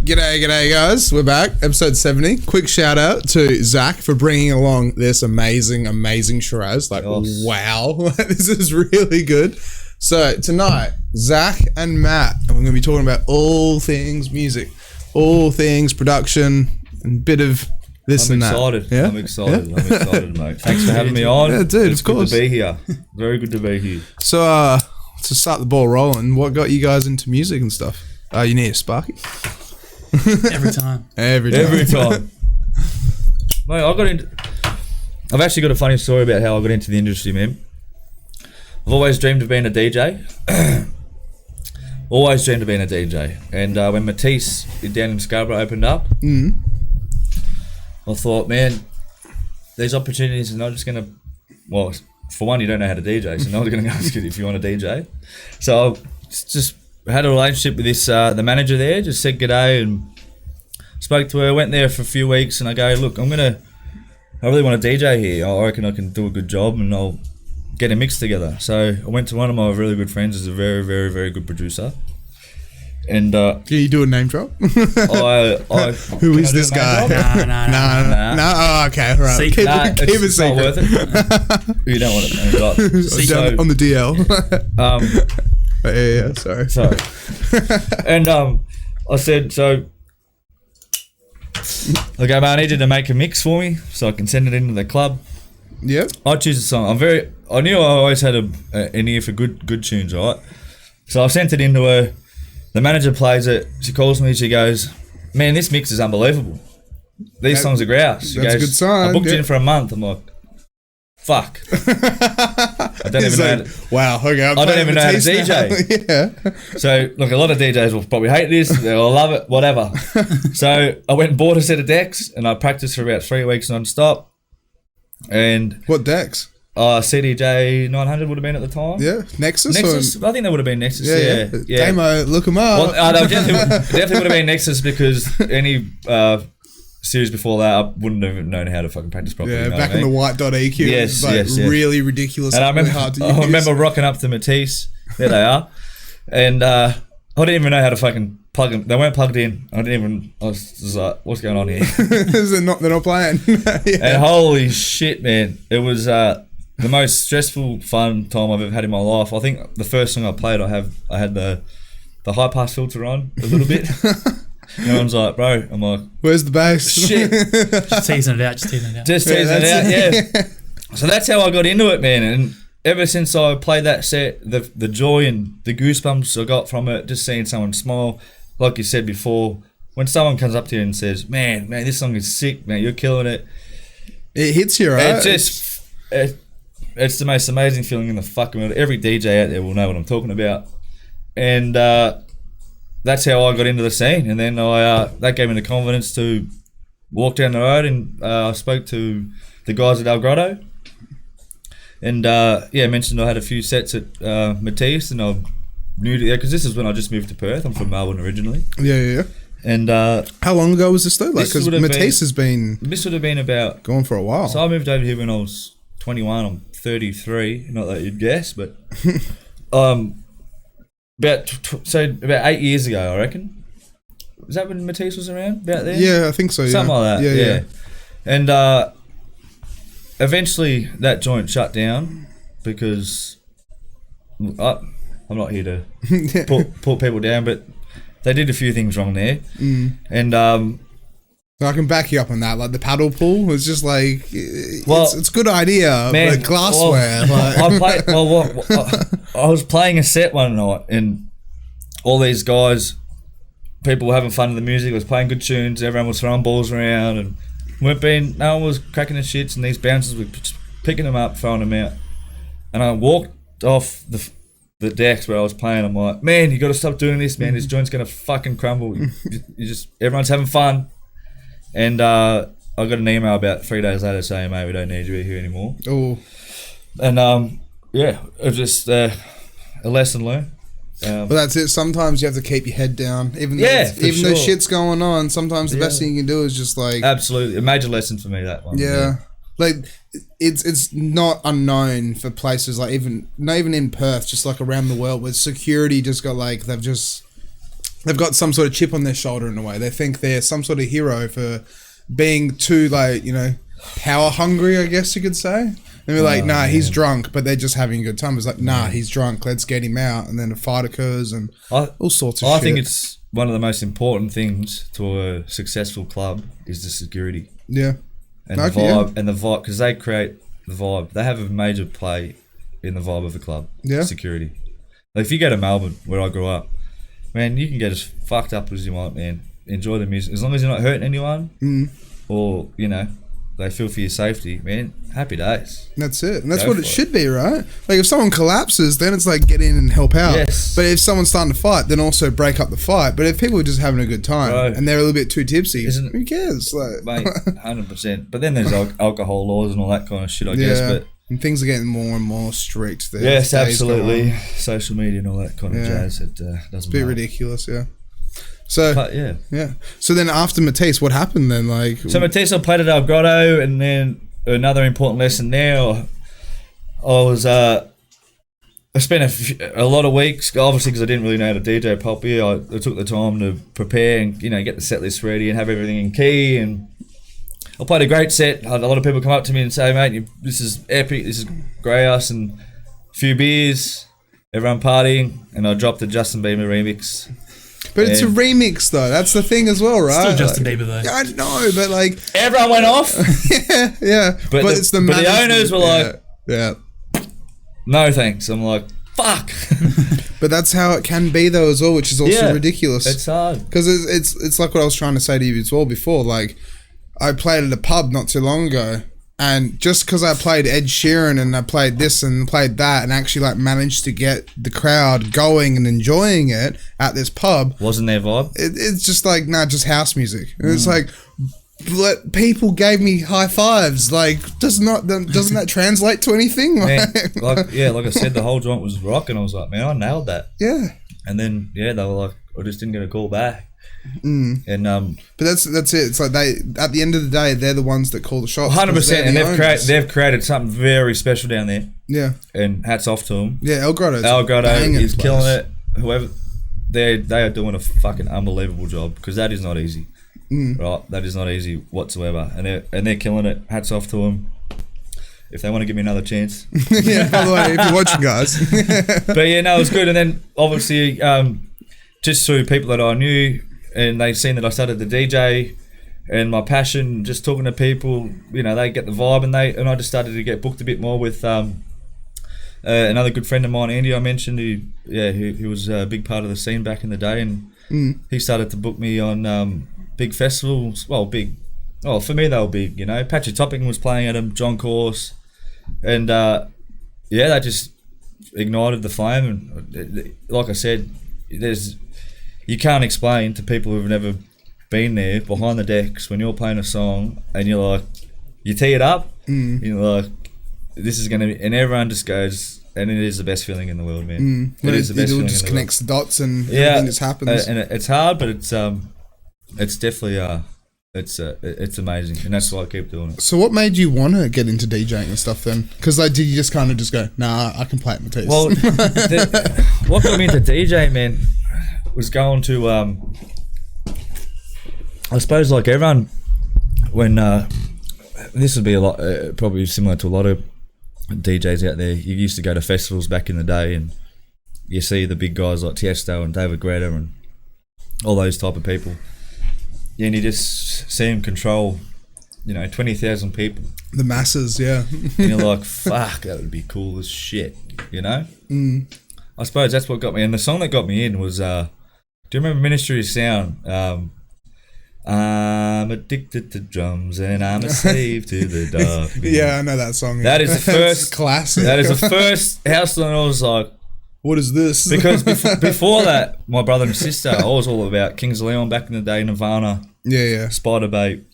G'day guys, we're back, episode 70. Quick shout out to Zach for bringing along this amazing Shiraz. Like, wow, this is really good. So tonight, Zach and Matt, and we're going to be talking about all things music, all things production, and a bit of this and that. I'm excited, mate. Thanks for having me on. Yeah, dude, it's of course. Good to be here. Very good to be here. So, to start the ball rolling, what got you guys into music and stuff? You need a Sparky? Every time. Mate, I've actually got a funny story about how I got into the industry, man. I've always dreamed of being a DJ. And when Matisse down in Scarborough opened up, I thought, man, these opportunities are not just going to... Well, for one, you don't know how to DJ, so no one's going to ask you if you want to DJ. So I just had a relationship with this the manager there, just said g'day and spoke to her, went there for a few weeks, and I go, look, I really want to DJ here. I reckon I can do a good job and I'll get a mix together. So I went to one of my really good friends who's a very, very, very good producer. And can you do a name drop? Who is this guy? No. Oh, okay, right. Keep it secret. Not worth it. You don't want it name drop. On the DL. Yeah, sorry. And I said, okay, man, I need you to make a mix for me so I can send it into the club. Yeah. I choose a song. I knew I always had an ear for good tunes, right? So I sent it into her. The manager plays it. She calls me. She goes, man, this mix is unbelievable. These songs are grouse. She that's goes, a good sign. I booked in for a month. I'm like, fuck. I don't even know. Wow. Okay. I don't even know how to DJ. Yeah. So, look, a lot of DJs will probably hate this. They'll love it, whatever. So I went and bought a set of decks and I practiced for about 3 weeks non-stop. And what decks? CDJ 900 would have been at the time. Yeah. Nexus? I think they would have been Nexus. Yeah. Damo, look them up. Well, they definitely would have been Nexus because any series before that, I wouldn't have known how to fucking practice properly. Yeah, you know back in the white.eq. Yes, really ridiculous. And I I remember rocking up to Matisse. There they are. And I didn't even know how to fucking plug them. They weren't plugged in. I was like, what's going on here? they're not playing. Yeah. And holy shit, man. It was the most stressful, fun time I've ever had in my life. I think the first song I played, I had the high pass filter on a little bit. No one's like, bro. I'm like, where's the bass? Shit. Just teasing it out. Just teasing it out. So that's how I got into it, man. And ever since I played that set, the joy and the goosebumps I got from it, just seeing someone smile, like you said before, when someone comes up to you and says, man, this song is sick, man, you're killing it. It hits you, right? It's the most amazing feeling in the fucking world. Every DJ out there will know what I'm talking about. And that's how I got into the scene. And then that gave me the confidence to walk down the road and I spoke to the guys at El Grotto. And mentioned I had a few sets at Matisse and I knew because this is when I just moved to Perth. I'm from Melbourne originally. Yeah. And how long ago was this though? Like, because Matisse has been... This would have been about... Going for a while. So I moved over here when I was 21. I'm 33. Not that you'd guess, but... about 8 years ago, I reckon. Was that when Matisse was around? About there? Yeah, I think so. Something like that. Yeah. And eventually that joint shut down because I'm not here to put people down, but they did a few things wrong there. And I can back you up on that. Like the paddle pool was just like, it's a good idea, man, but glassware. I was playing a set one night and all these guys, people were having fun with the music, was playing good tunes, everyone was throwing balls around and no one was cracking the shits and these bouncers were just picking them up, throwing them out. And I walked off the decks where I was playing. I'm like, man, you got to stop doing this, man. This joint's going to fucking crumble. Everyone's having fun. And I got an email about 3 days later saying, mate, we don't need you here anymore. Oh. And it was just a lesson learned. Well, that's it. Sometimes you have to keep your head down. Even though shit's going on, sometimes the best thing you can do is just like... Absolutely. A major lesson for me, that one. Yeah. Like, it's not unknown for places like not even in Perth, just like around the world where security just got like, they've just... they've got some sort of chip on their shoulder in a way. They think they're some sort of hero for being too, like, you know, power hungry, I guess you could say. And we're like, nah, he's drunk, but they're just having a good time. It's like, nah, he's drunk, let's get him out. And then a fight occurs and all sorts of shit. I think it's one of the most important things to a successful club is the security. Yeah. And the vibe, and the vibe, because they create the vibe. They have a major play in the vibe of the club. Yeah. Security. Like if you go to Melbourne, where I grew up, man, you can get as fucked up as you want, man. Enjoy the music. As long as you're not hurting anyone or, you know, they feel for your safety, man, happy days. That's it. And that's what it should be, right? Like if someone collapses, then it's like get in and help out. Yes. But if someone's starting to fight, then also break up the fight. But if people are just having a good time and they're a little bit too tipsy, who cares? Like, mate, 100%. But then there's alcohol laws and all that kind of shit, I guess. But and things are getting more and more strict. There. Yes, absolutely. Social media and all that kind of jazz. It doesn't It's a bit ridiculous, So but So then after Matisse, what happened then? Like, so Matisse, I played at El Grotto, and then another important lesson there. I was I spent a lot of weeks, obviously because I didn't really know how to DJ properly. I took the time to prepare and, you know, get the set list ready and have everything in key. And I played a great set. I had a lot of people come up to me and say, mate, this is epic, this is Greyhouse, and a few beers, everyone partying, and I dropped the Justin Bieber remix. But it's a remix though. That's the thing as well, right? Still Justin Bieber though. Yeah, I know, but like everyone went off. yeah. But it's the owners were like, yeah, no thanks. I'm like, fuck. But that's how it can be though as well, which is also ridiculous. It's hard because it's like what I was trying to say to you as well before. Like I played at a pub not too long ago. And just because I played Ed Sheeran and I played this and played that and actually like managed to get the crowd going and enjoying it at this pub, wasn't their vibe. It's just like just house music. And it's like, people gave me high fives. Like, doesn't that translate to anything? Man, like I said, the whole joint was rock, and I was like, man, I nailed that. Yeah. And then they were like, I just didn't get a call back. And but that's it. It's like they, at the end of the day, they're the ones that call the shots. 100%, and they've created something very special down there. Yeah, and hats off to them. Yeah, El Grotto is killing it. Whoever they are doing a fucking unbelievable job, because that is not easy. Right, that is not easy whatsoever, and they're killing it. Hats off to them. If they want to give me another chance. Yeah, by the way, if you're watching, guys. But yeah, no, it was good. And then obviously, just through people that I knew, and they've seen that I started the DJ and my passion, just talking to people, you know, they get the vibe, and I just started to get booked a bit more with another good friend of mine, Andy, I mentioned, who was a big part of the scene back in the day, and he started to book me on big festivals. Well, big. Oh, for me they were big, you know. Patrick Topping was playing at them, John Course, and that just ignited the flame. And like I said, you can't explain to people who've never been there behind the decks when you're playing a song and you're like, you tee it up, you're like, this is gonna be, and everyone just goes, and it is the best feeling in the world, man. It is the best feeling. It just connects the dots and everything just happens. And it's hard, but it's definitely it's amazing, and that's why I keep doing it. So what made you want to get into DJing and stuff then? Because like, did you just kind of just go, nah, I can play at Matisse? Well, what got me into DJing, man, was going to I suppose like everyone, when this would be a lot probably similar to a lot of DJs out there. You used to go to festivals back in the day, and you see the big guys like Tiesto and David Guetta and all those type of people. Yeah, and you just see them control, 20,000 people. The masses, yeah. And you're like, fuck, that would be cool as shit, I suppose that's what got me. And the song that got me in was, do you remember Ministry of Sound? I'm addicted to drums and I'm a slave to the dark. Yeah, I know that song. That is the first classic. That is the first house song. I was like, what is this? Because before that, my brother and sister, I was all about Kings of Leon back in the day, Nirvana, Spider Bait.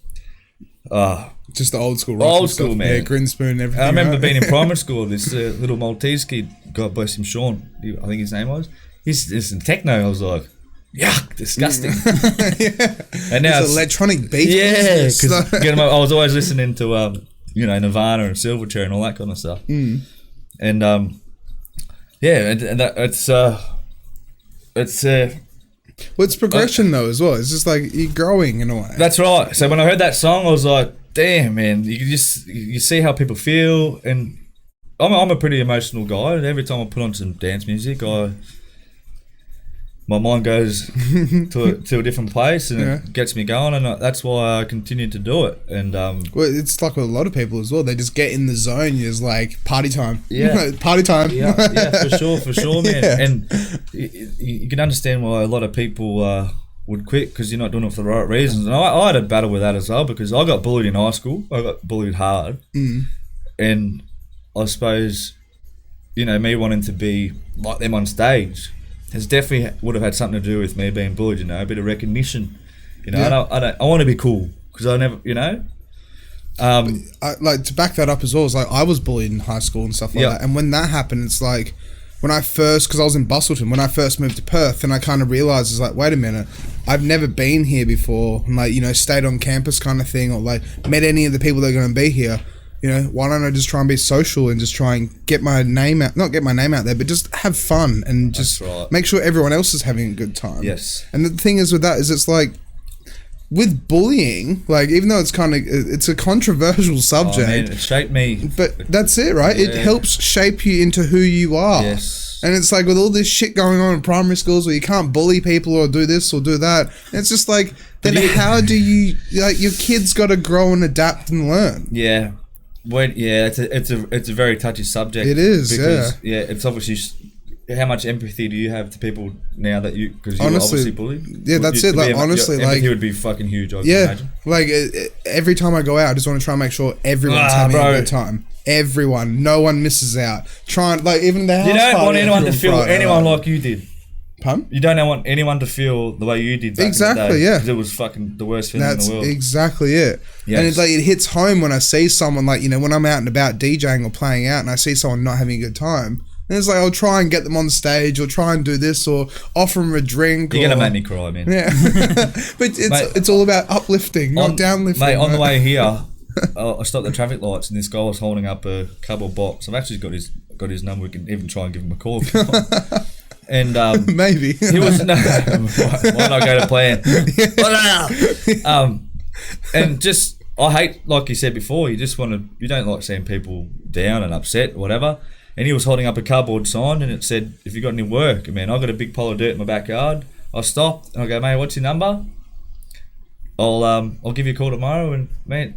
Just the old school rock. Old school, stuff, man. Yeah, Grinspoon and everything. I remember being in primary school, this little Maltese kid, God bless him, Sean, I think his name was. He's in techno. I was like, yuck, disgusting. And now it's electronic beat. Yeah, because I was always listening to Nirvana and Silverchair and all that kind of stuff. And and that, it's Well, it's progression though as well. It's just like you're growing in a way. That's right. So when I heard that song, I was like, damn, man, you see how people feel. And I'm a pretty emotional guy. And every time I put on some dance music, my mind goes to a different place, and it gets me going, and that's why I continue to do it. And well, it's like with a lot of people as well. They just get in the zone. You're just like party time. Yeah, party time. Yeah, for sure, man. Yeah. And you can understand why a lot of people would quit because you're not doing it for the right reasons. And I had a battle with that as well because I got bullied in high school. I got bullied hard, and I suppose me wanting to be like them on stage has definitely would have had something to do with me being bullied, a bit of recognition. I want to be cool because I never, I, like to back that up as well. It's like I was bullied in high school and stuff like that. And when that happened, it's like when I first, because I was in Bustleton, when I first moved to Perth, and I kind of realized, it's like, wait a minute, I've never been here before, and like, stayed on campus kind of thing, or like met any of the people that are going to be here. Why don't I just try and be social and just try and get my name out, not get my name out there, but just have fun and just make sure everyone else is having a good time. Yes. And the thing is with that is it's like, with bullying, like even though it's a controversial subject. Man, it shaped me. But that's it, right? Yeah. It helps shape you into who you are. Yes. And it's like with all this shit going on in primary schools where you can't bully people or do this or do that, it's just like, then how do you, like your kid's got to grow and adapt and learn. Yeah. It's a very touchy subject. It is, because, it's obviously how much empathy do you have to people now that because you're obviously bullied? Yeah, that's it. Like honestly, like empathy would be fucking huge. I can imagine. Like every time I go out, I just want to try and make sure everyone's having a good time. Everyone, no one misses out. Like even the house. You don't want anyone to feel anyone like you did. Pardon? You don't want anyone to feel the way you did back exactly, in the day, yeah. because it was fucking the worst feeling in the world. That's exactly it. Yes. And it's like it hits home when I see someone, like, when I'm out and about DJing or playing out and I see someone not having a good time. And it's like, I'll try and get them on stage or try and do this or offer them a drink. You're going to make me cry, man. Yeah. But it's all about uplifting, not downlifting. Mate, on the way here, I stopped the traffic lights and this guy was holding up a cardboard box. I've actually got his number. We can even try and give him a call if you want. And maybe he was why not go to plan? And just I hate, like you said before, you don't like seeing people down and upset or whatever. And he was holding up a cardboard sign and it said, "If you got any work," man, I got a big pile of dirt in my backyard. I stopped and I go, "Mate, what's your number? I'll give you a call tomorrow." And man,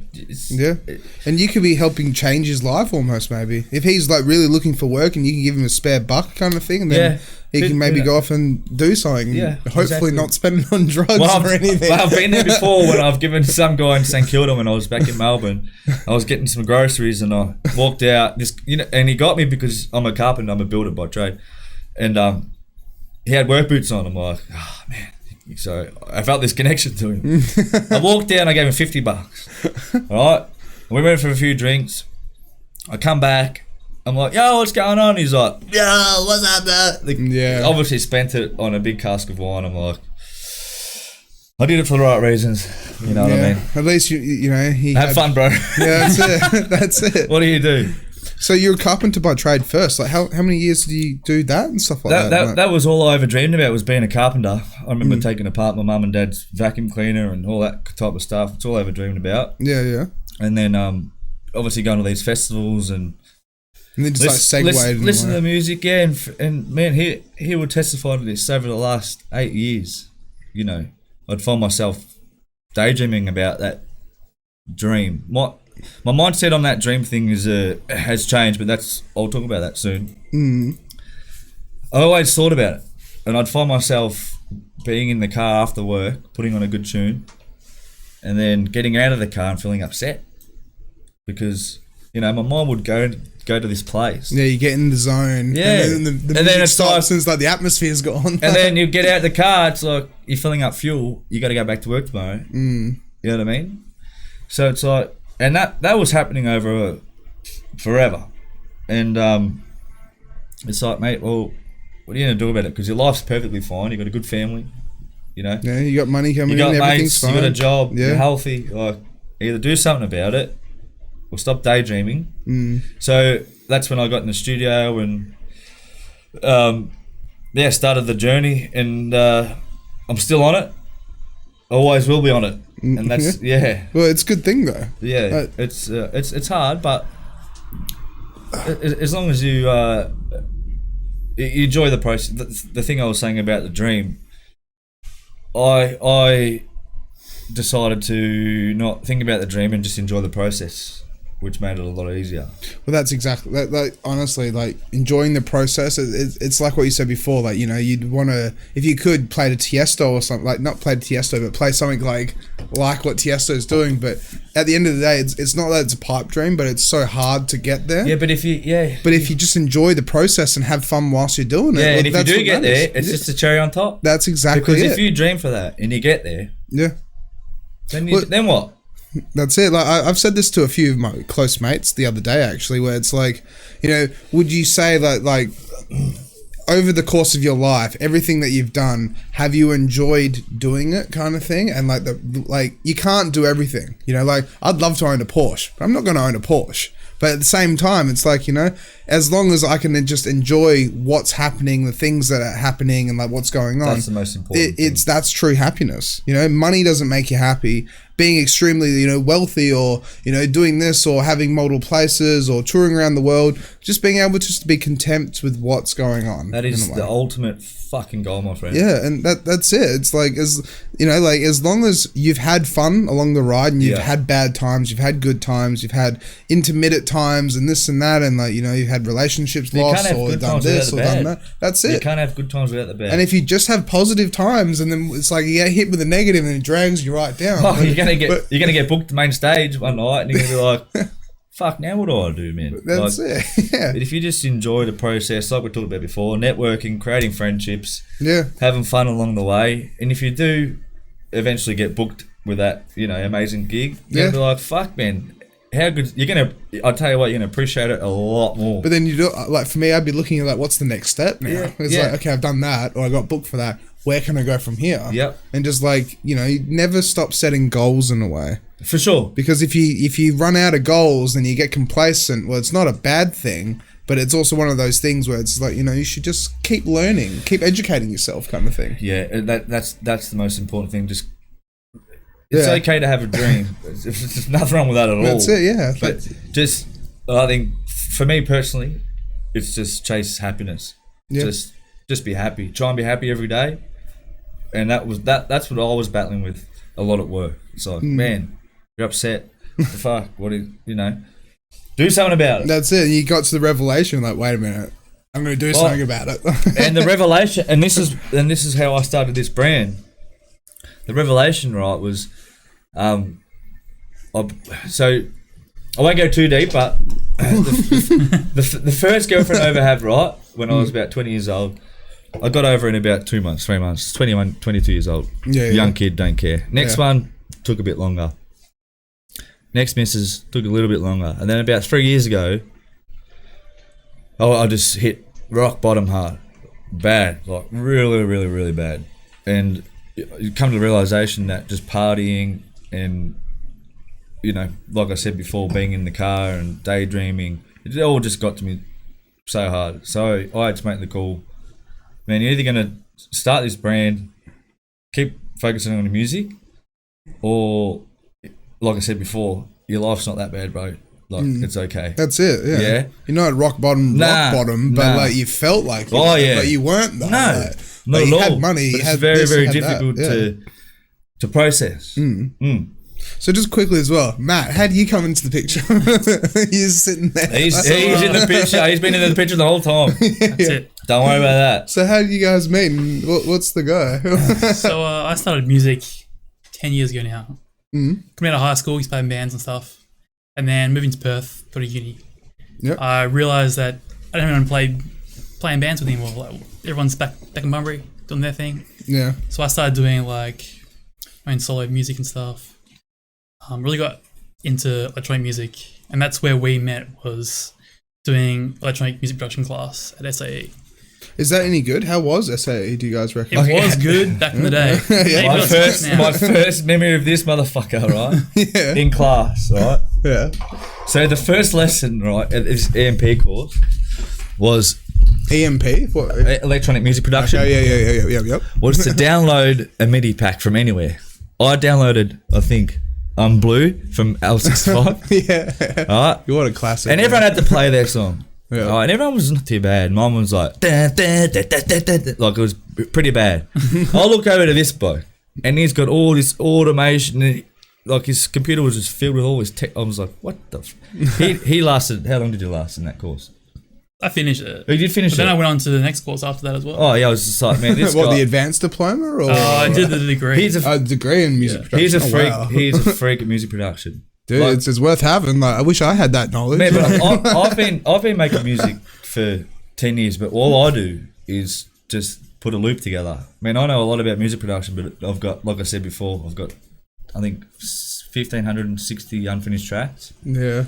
and you could be helping change his life almost, maybe if he's like really looking for work and you can give him a spare buck kind of thing, and then he can maybe go off and do something. Yeah, hopefully exactly. Not spend it on drugs or anything. Well, I've been there before when I've given some guy in St Kilda when I was back in Melbourne. I was getting some groceries and I walked out. And he got me because I'm a carpenter, I'm a builder by trade, and he had work boots on. I'm like, oh man. So I felt this connection to him. I walked down, I gave him $50. Alright? We went for a few drinks. I come back, I'm like, "Yo, what's going on?" He's like, "Yo, what's up, man?" Obviously spent it on a big cask of wine. I'm like, I did it for the right reasons. You know what I mean? At least he had fun, bro. Yeah, that's it. That's it. What do you do? So you're a carpenter by trade first. Like how many years did you do that and stuff like that? That was all I ever dreamed about, was being a carpenter. I remember taking apart my mum and dad's vacuum cleaner and all that type of stuff. It's all I ever dreamed about. Yeah. And then obviously going to these festivals and then just listen to the music, and man, he would testify to this over the last 8 years. I'd find myself daydreaming about that dream. My mindset on that dream thing has changed, but I'll talk about that soon. I always thought about it, and I'd find myself being in the car after work, putting on a good tune, and then getting out of the car and feeling upset because my mind would go to this place. Yeah, you get in the zone. Yeah, and then it stops since like the atmosphere's gone. And then you get out the car. It's like you're filling up fuel. You got to go back to work tomorrow. You know what I mean? So it's like, and that was happening over forever, and it's like, mate, well, what are you gonna do about it? Because your life's perfectly fine. You got a good family. Yeah, you got money coming in. Everything's mates, fine. You got a job. Yeah. You're healthy. Like, either do something about it, or stop daydreaming. So that's when I got in the studio and started the journey. And I'm still on it. Always will be on it, and that's Well, it's a good thing though. Yeah, it's hard, but as long as you enjoy the process. The thing I was saying about the dream, I decided to not think about the dream and just enjoy the process, which made it a lot easier. Well, that's exactly like honestly, like enjoying the process. It's like what you said before. Like, you know, you'd want to, if you could, play to Tiesto or something, like not play to Tiesto, but play something like what Tiesto's doing. But at the end of the day, it's not that it's a pipe dream, but it's so hard to get there. Yeah, but if you just enjoy the process and have fun whilst you're doing it. Yeah, well, and if you do get there, it's just a cherry on top. That's exactly because it. if you dream for that and you get there, then what? That's it. Like I've said this to a few of my close mates the other day, actually, where it's like, you know, would you say that, like, over the course of your life, everything that you've done, have you enjoyed doing it, kind of thing? And like you can't do everything. You know, like I'd love to own a Porsche, but I'm not going to own a Porsche. But at the same time, it's like, you know, as long as I can just enjoy what's happening, the things that are happening, and like what's going on, that's the most important thing. That's true happiness. You know, money doesn't make you happy. Being extremely, you know, wealthy, or, you know, doing this or having multiple places or touring around the world, just being able to be content with what's going on. That is the ultimate fucking goal, my friend. Yeah, and that's it. It's like, as you know, like as long as you've had fun along the ride and you've had bad times, you've had good times, you've had intermittent times and this and that, and like, you know, you've had relationships lost or done this or done that. That's it. You can't have good times without the bad. And if you just have positive times and then it's like you get hit with a negative and it drags you right down. Oh, you're gonna get booked the main stage one night and you're gonna be like, fuck, now what do I do, man? That's it. Yeah. But if you just enjoy the process, like we talked about before, networking, creating friendships, having fun along the way, and if you do eventually get booked with that, you know, amazing gig, you're gonna be like, fuck, man, how good, I'll tell you what, you're gonna appreciate it a lot more. But then you do, like for me, I'd be looking at like, what's the next step now? It's like, okay, I've done that, or I got booked for that. Where can I go from here? Yep. And just like, you know, you never stop setting goals in a way. For sure. Because if you run out of goals and you get complacent, well, it's not a bad thing, but it's also one of those things where it's like, you know, you should just keep learning, keep educating yourself, kind of thing. Yeah, that's the most important thing. Just it's okay to have a dream. There's nothing wrong with that at all. That's it, yeah. But just, I think for me personally, it's just chase happiness. Yeah. Just be happy. Try and be happy every day. And that's what I was battling with a lot at work. It's like, man, you're upset. What the fuck? You know? Do something about it. That's it. You got to the revelation, like, wait a minute, I'm going to do something about it. And the revelation, and this is how I started this brand. The revelation, right, was, so I won't go too deep, but the first girlfriend I ever had, right, when I was about 20 years old, I got over in about 2 months, 3 months. 21, 22 years old. Young kid, don't care. Next one took a bit longer. Next missus took a little bit longer. And then about 3 years ago, I just hit rock bottom hard. Bad. Like really, really, really bad. And you come to the realisation that just partying and, you know, like I said before, being in the car and daydreaming, it all just got to me so hard. So I had to make the call. Man, you're either going to start this brand, keep focusing on the music, or, like I said before, your life's not that bad, bro. Like, it's okay. That's it, yeah. You're not at rock bottom, but like you felt like it. Oh, yeah. But you weren't, though. No, like, not at you all. had money. But you had it's very, this, very had difficult to process. So just quickly as well, Matt, how do you come into the picture? He's sitting there. He's in the picture. He's been in the picture the whole time. That's it. Don't worry about that. So how did you guys meet and what's the go? So I started music 10 years ago now. Coming out of high school, used to play in bands and stuff. And then moving to Perth, go to uni. Yep. I realised that I didn't want to play in bands with anymore. Like, everyone's back in Bunbury doing their thing. Yeah. So I started doing like my own solo music and stuff. Really got into electronic music, and that's where we met, was doing electronic music production class at SAE. Is that any good? How was SAE, do you guys reckon? It was good back in the day. My first memory of this motherfucker, right? In class, right? Yeah. So the first lesson, right, at this EMP course was EMP? What? Electronic music production. Okay, yeah. Was to download a MIDI pack from anywhere. I downloaded, I think, Blue from L65. Yeah. All right. What a classic. And everyone had to play their song. Yeah. All right, and everyone was not too bad. Mine was like, like it was pretty bad. I look over to this bloke, and he's got all this automation. And like his computer was just filled with all this tech. I was like, what the? He lasted. How long did you last in that course? I finished it. Oh, you did finish it? Then I went on to the next course after that as well. Oh, yeah, I was just like, man, this What, guy... the advanced diploma? Or? I did the degree. He's a degree in music production. He's a freak. Wow. He's a freak at music production. Dude, Like, it's worth having. Like, I wish I had that knowledge. man, but I've been making music for 10 years, but all I do is just put a loop together. I mean, I know a lot about music production, but I've got, like I said before, I've got, I think, 1,560 unfinished tracks. Yeah.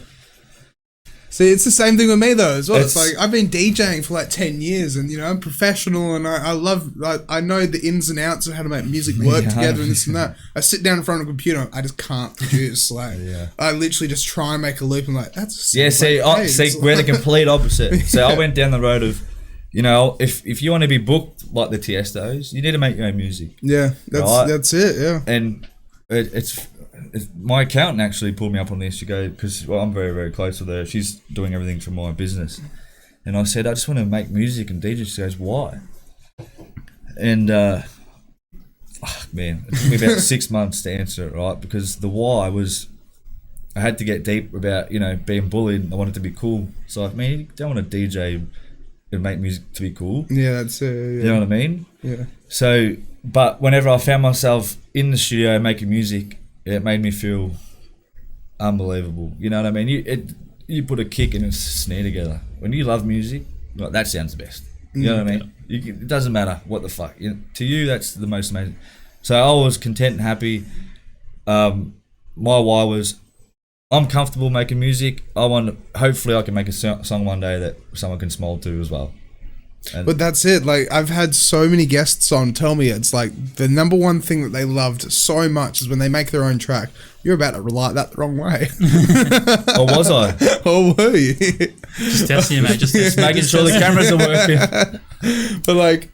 See, it's the same thing with me though as well. It's It's- like I've been DJing for like 10 years, and I'm professional, and I love. I know the ins and outs of how to make music work Yeah. together and this and that. I sit down in front of a computer, I just can't produce. Like, Yeah. I literally just try and make a loop, and like that's Yeah, see, we're the complete opposite. So I went down the road of, if you want to be booked like the Tiestos, you need to make your own music. Yeah, Right. that's it. Yeah, And it's my accountant actually pulled me up on this. She goes, because I'm very, very close with her. She's doing everything for my business. And I said, I just want to make music and DJ. She goes, why? And, man, it took me about 6 months to answer it, right? Because the why was, I had to get deep about, being bullied. I wanted to be cool. So, I mean, you don't want to DJ and make music to be cool. yeah, that's it. Yeah. You know what I mean? Yeah. So, but whenever I found myself in the studio making music, it made me feel unbelievable. You know what I mean? You put a kick and a snare together. When you love music, like, that sounds the best. You know what I mean? It doesn't matter what the fuck. To you, that's the most amazing. So I was content and happy. My why was, I'm comfortable making music. Hopefully I can make a song one day that someone can smile to as well. But that's it. Like, I've had so many guests on tell me it's like the number one thing that they loved so much is when they make their own track. You're about to relight that the wrong way. Or was I? Or were you? Just testing you, mate. Just Making sure the cameras are working. But like,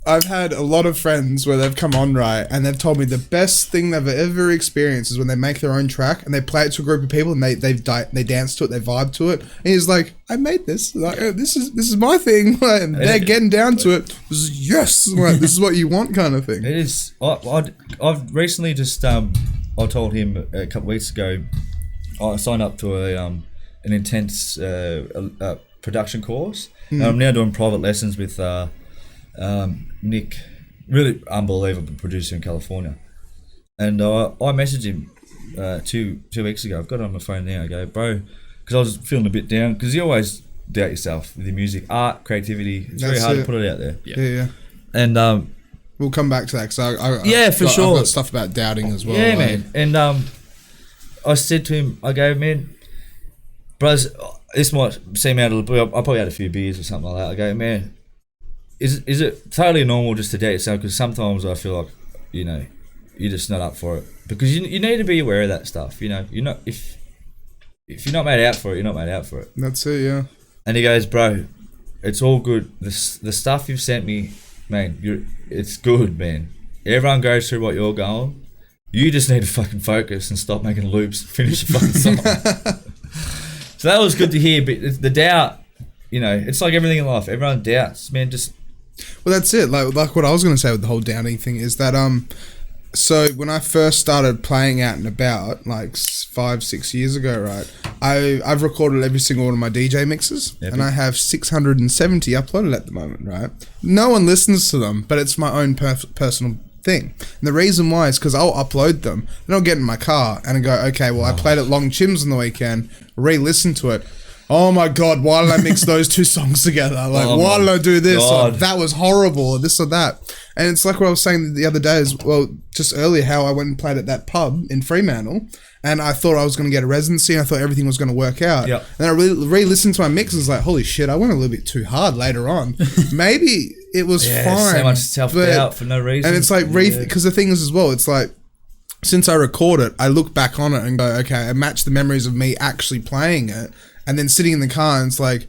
I've had a lot of friends where they've come on, right, and they've told me the best thing they've ever experienced is when they make their own track and they play it to a group of people and they dance to it, they vibe to it. And he's like, I made this. Like, this is my thing. Like, and they're getting down to it. Yes, like, this is what you want, kind of thing. It is. I've recently just I told him a couple of weeks ago, I signed up to an intense production course. And I'm now doing private lessons with Nick, really unbelievable producer in California. And I messaged him 2 weeks ago. I've got it on my phone now. I go, bro, because I was feeling a bit down, because you always doubt yourself with your music, art, creativity. It's very hard to put it out there. Yeah. And we'll come back to that, because for sure. I've got stuff about doubting as well. yeah, like, man. And I said to him, I go, man, bros, this might seem out of the blue. I probably had a few beers or something like that. I go, man, is it totally normal just to doubt yourself? Because sometimes I feel like, you're just not up for it. Because you need to be aware of that stuff. You're not, if you're not made out for it, you're not made out for it. That's it, yeah. And he goes, bro, it's all good. The stuff you've sent me, man, it's good, man. Everyone goes through what you're going. You just need to fucking focus and stop making loops. Finish the fucking song. So that was good to hear. But the doubt, it's like everything in life. Everyone doubts, man. Just Well, that's it. Like what I was going to say with the whole doubting thing is that so when I first started playing out and about, like 5-6 years ago, right, I've recorded every single one of my DJ mixes, and I have 670 uploaded at the moment, right? No one listens to them, but it's my own personal thing. And the reason why is because I'll upload them, and I'll get in my car and I go, okay, well, I played at Long Chim's on the weekend, re-listen to it. Oh my God, why did I mix those two songs together? Like, why did I do this? Like, that was horrible, or this or that. And it's like what I was saying the other day as well, just earlier, how I went and played at that pub in Fremantle, and I thought I was going to get a residency, and I thought everything was going to work out. Yep. And I re-listened to my mix and was like, holy shit, I went a little bit too hard later on. Maybe it was fine. So much self-doubt for no reason. And it's like, because the thing is as well, it's like, since I record it, I look back on it and go, okay, I match the memories of me actually playing it, and then sitting in the car and it's like,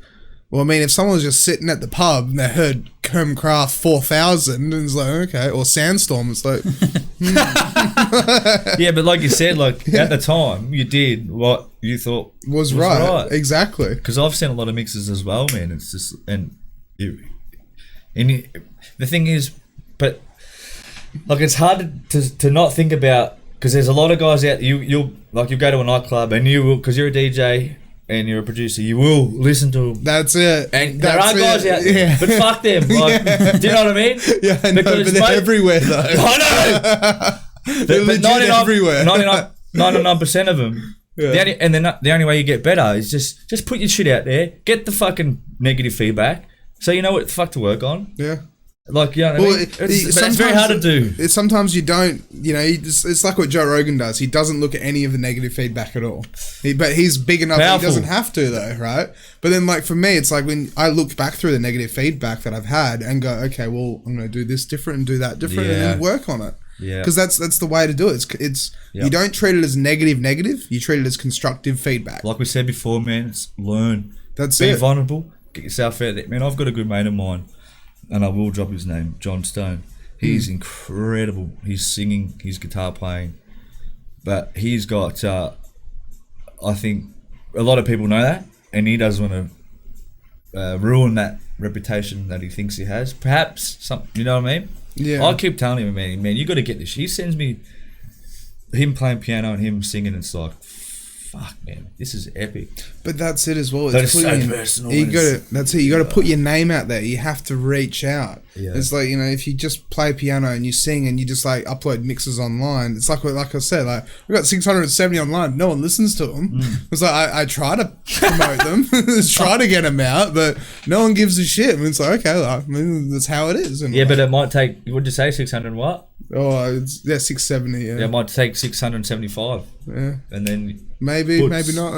Well, I mean, if someone was just sitting at the pub and they heard Comcraft 4000, and it's like, okay, or Sandstorm, it's like, Yeah, but like you said, like at the time, you did what you thought was right. Exactly. Because I've seen a lot of mixes as well, man. It's just the thing is, but like it's hard to not think about, because there's a lot of guys out. You'll go to a nightclub and you will, because you're a DJ. And you're a producer, you will listen to them. That's it. And there are guys out there, but fuck them. Like, do you know what I mean? Yeah, I know, but they're everywhere though. I know. They're legit everywhere. 99% of them. Yeah. The only way you get better is just put your shit out there, get the fucking negative feedback, so you know what the fuck to work on. Yeah. Like, you know what I mean? It's very hard to do. Sometimes you don't, it's like what Joe Rogan does. He doesn't look at any of the negative feedback at all. But he's big enough that he doesn't have to though, right? But then like for me, it's like when I look back through the negative feedback that I've had and go, okay, well, I'm going to do this different and do that different and then work on it. Yeah. Because that's the way to do it. You don't treat it as negative, you treat it as constructive feedback. Like we said before, man, it's learn. That's Be it. vulnerable, get yourself out there. Man, I've got a good mate of mine, and I will drop his name, John Stone. He's incredible. He's singing, he's guitar playing, but he's got, I think a lot of people know that, and he doesn't want to ruin that reputation that he thinks he has. Perhaps, you know what I mean? Yeah. I keep telling him, man, you got to get this. He sends me him playing piano and him singing, and it's like, fuck, man, this is epic. But that's it as well. That is so personal. That's it. You got to put your name out there. You have to reach out. Yeah. It's like, if you just play piano and you sing and you just like upload mixes online, it's like I said, like we got 670 online. No one listens to them. It's like I try to promote them, try to get them out, but no one gives a shit. And it's like, okay, that's how it is. And but it might take. What'd you say? 600 what? Oh, it's 670. Yeah, it might take 675. Yeah, and then maybe not.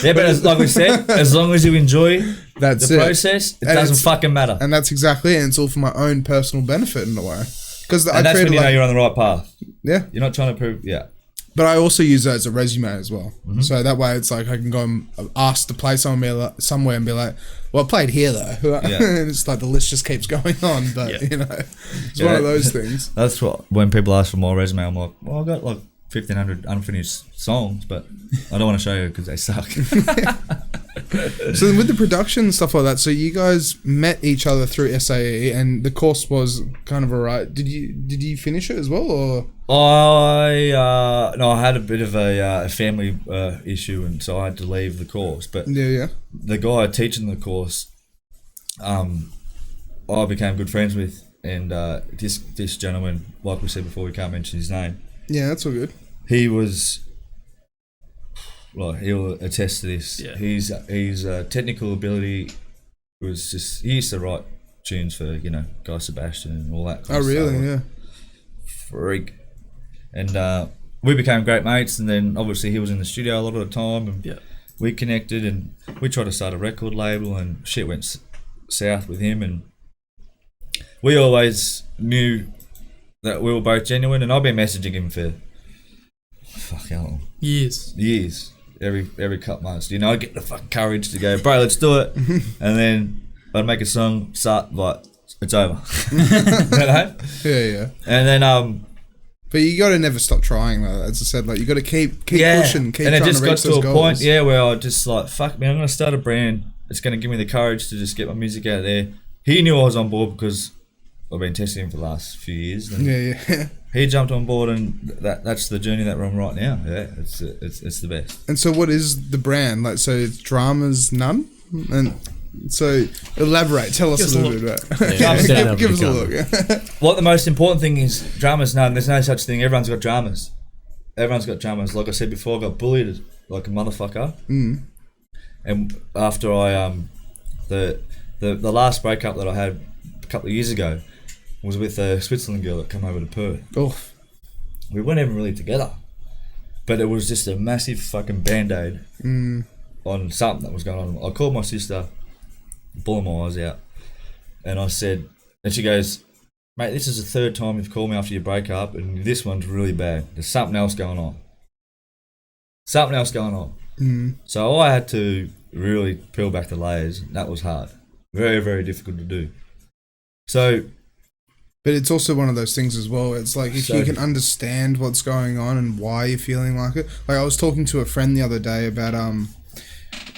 Yeah, but like we said, as long as you enjoy the process, it doesn't fucking matter. And that's exactly it. And it's all for my own personal benefit in a way. Because that's when you know you're on the right path. Yeah, you're not trying to prove. Yeah. But I also use that as a resume as well. So that way it's like I can go and ask to play somewhere and be like, well, I played here though. And it's like the list just keeps going on. But, it's one of those things. That's what, when people ask for my resume, I'm like, well, I've got like 1,500 unfinished songs, but I don't want to show you because they suck. So with the production and stuff like that, so you guys met each other through SAE and the course was kind of alright. Did you finish it as well, or? I had a bit of a family issue, and so I had to leave the course. But the guy teaching the course, I became good friends with, and this gentleman, like we said before, we can't mention his name. Yeah, that's all good. He was. Well, he'll attest to this. Yeah. His technical ability was just. He used to write tunes for Guy Sebastian and all that kind of stuff. Oh, really? Yeah. Freak. And we became great mates, and then obviously he was in the studio a lot of the time, and we connected, and we tried to start a record label, and shit went south with him, and we always knew that we were both genuine, and I've been messaging him for fuck how long? Years. Every couple months, I get the fucking courage to go, bro, let's do it. And then I'd make a song, start, but it's over. Yeah. And then but you got to never stop trying, though. As I said, like you got to keep pushing, keep trying to reach those goals. And it just got to a point, where I just like, fuck man, I'm gonna start a brand. It's gonna give me the courage to just get my music out there. He knew I was on board because I've been testing him for the last few years. And he jumped on board, and that's the journey that we're on right now. Yeah, it's the best. And so, what is the brand like? So it's Dramas None, and so elaborate. Tell us a little bit about it. Give us a look. Well, the most important thing is Dramas None. There's no such thing. Everyone's got dramas. Everyone's got dramas. Like I said before, I got bullied like a motherfucker. And after I the last breakup that I had a couple of years ago was with a Switzerland girl that came over to Perth. Oh. We weren't even really together, but it was just a massive fucking band-aid on something that was going on. I called my sister, bawling my eyes out, and I said, and she goes, mate, this is the third time you've called me after your breakup, and this one's really bad. There's something else going on. So I had to really peel back the layers. And that was hard. Very, very difficult to do. So... But it's also one of those things as well. It's like if you can understand what's going on and why you're feeling like it. Like I was talking to a friend the other day about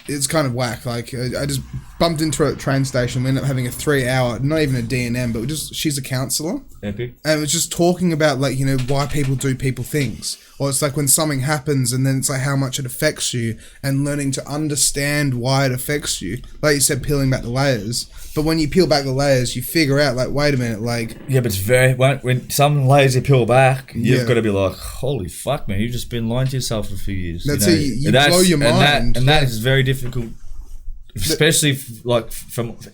it's kind of whack. Like I just bumped into a train station. We ended up having a 3-hour, not even a D&M, but she's a counsellor. Epic. And it was just talking about like, you know, why people do people things. Or it's like when something happens and then it's like how much it affects you and learning to understand why it affects you. Like you said, peeling back the layers. But when you peel back the layers, you figure out like, wait a minute, like... Yeah, but it's very... When some layers you peel back, you've got to be like, holy fuck, man, you've just been lying to yourself for a few years. That's it, you blow your mind. And that is very difficult, especially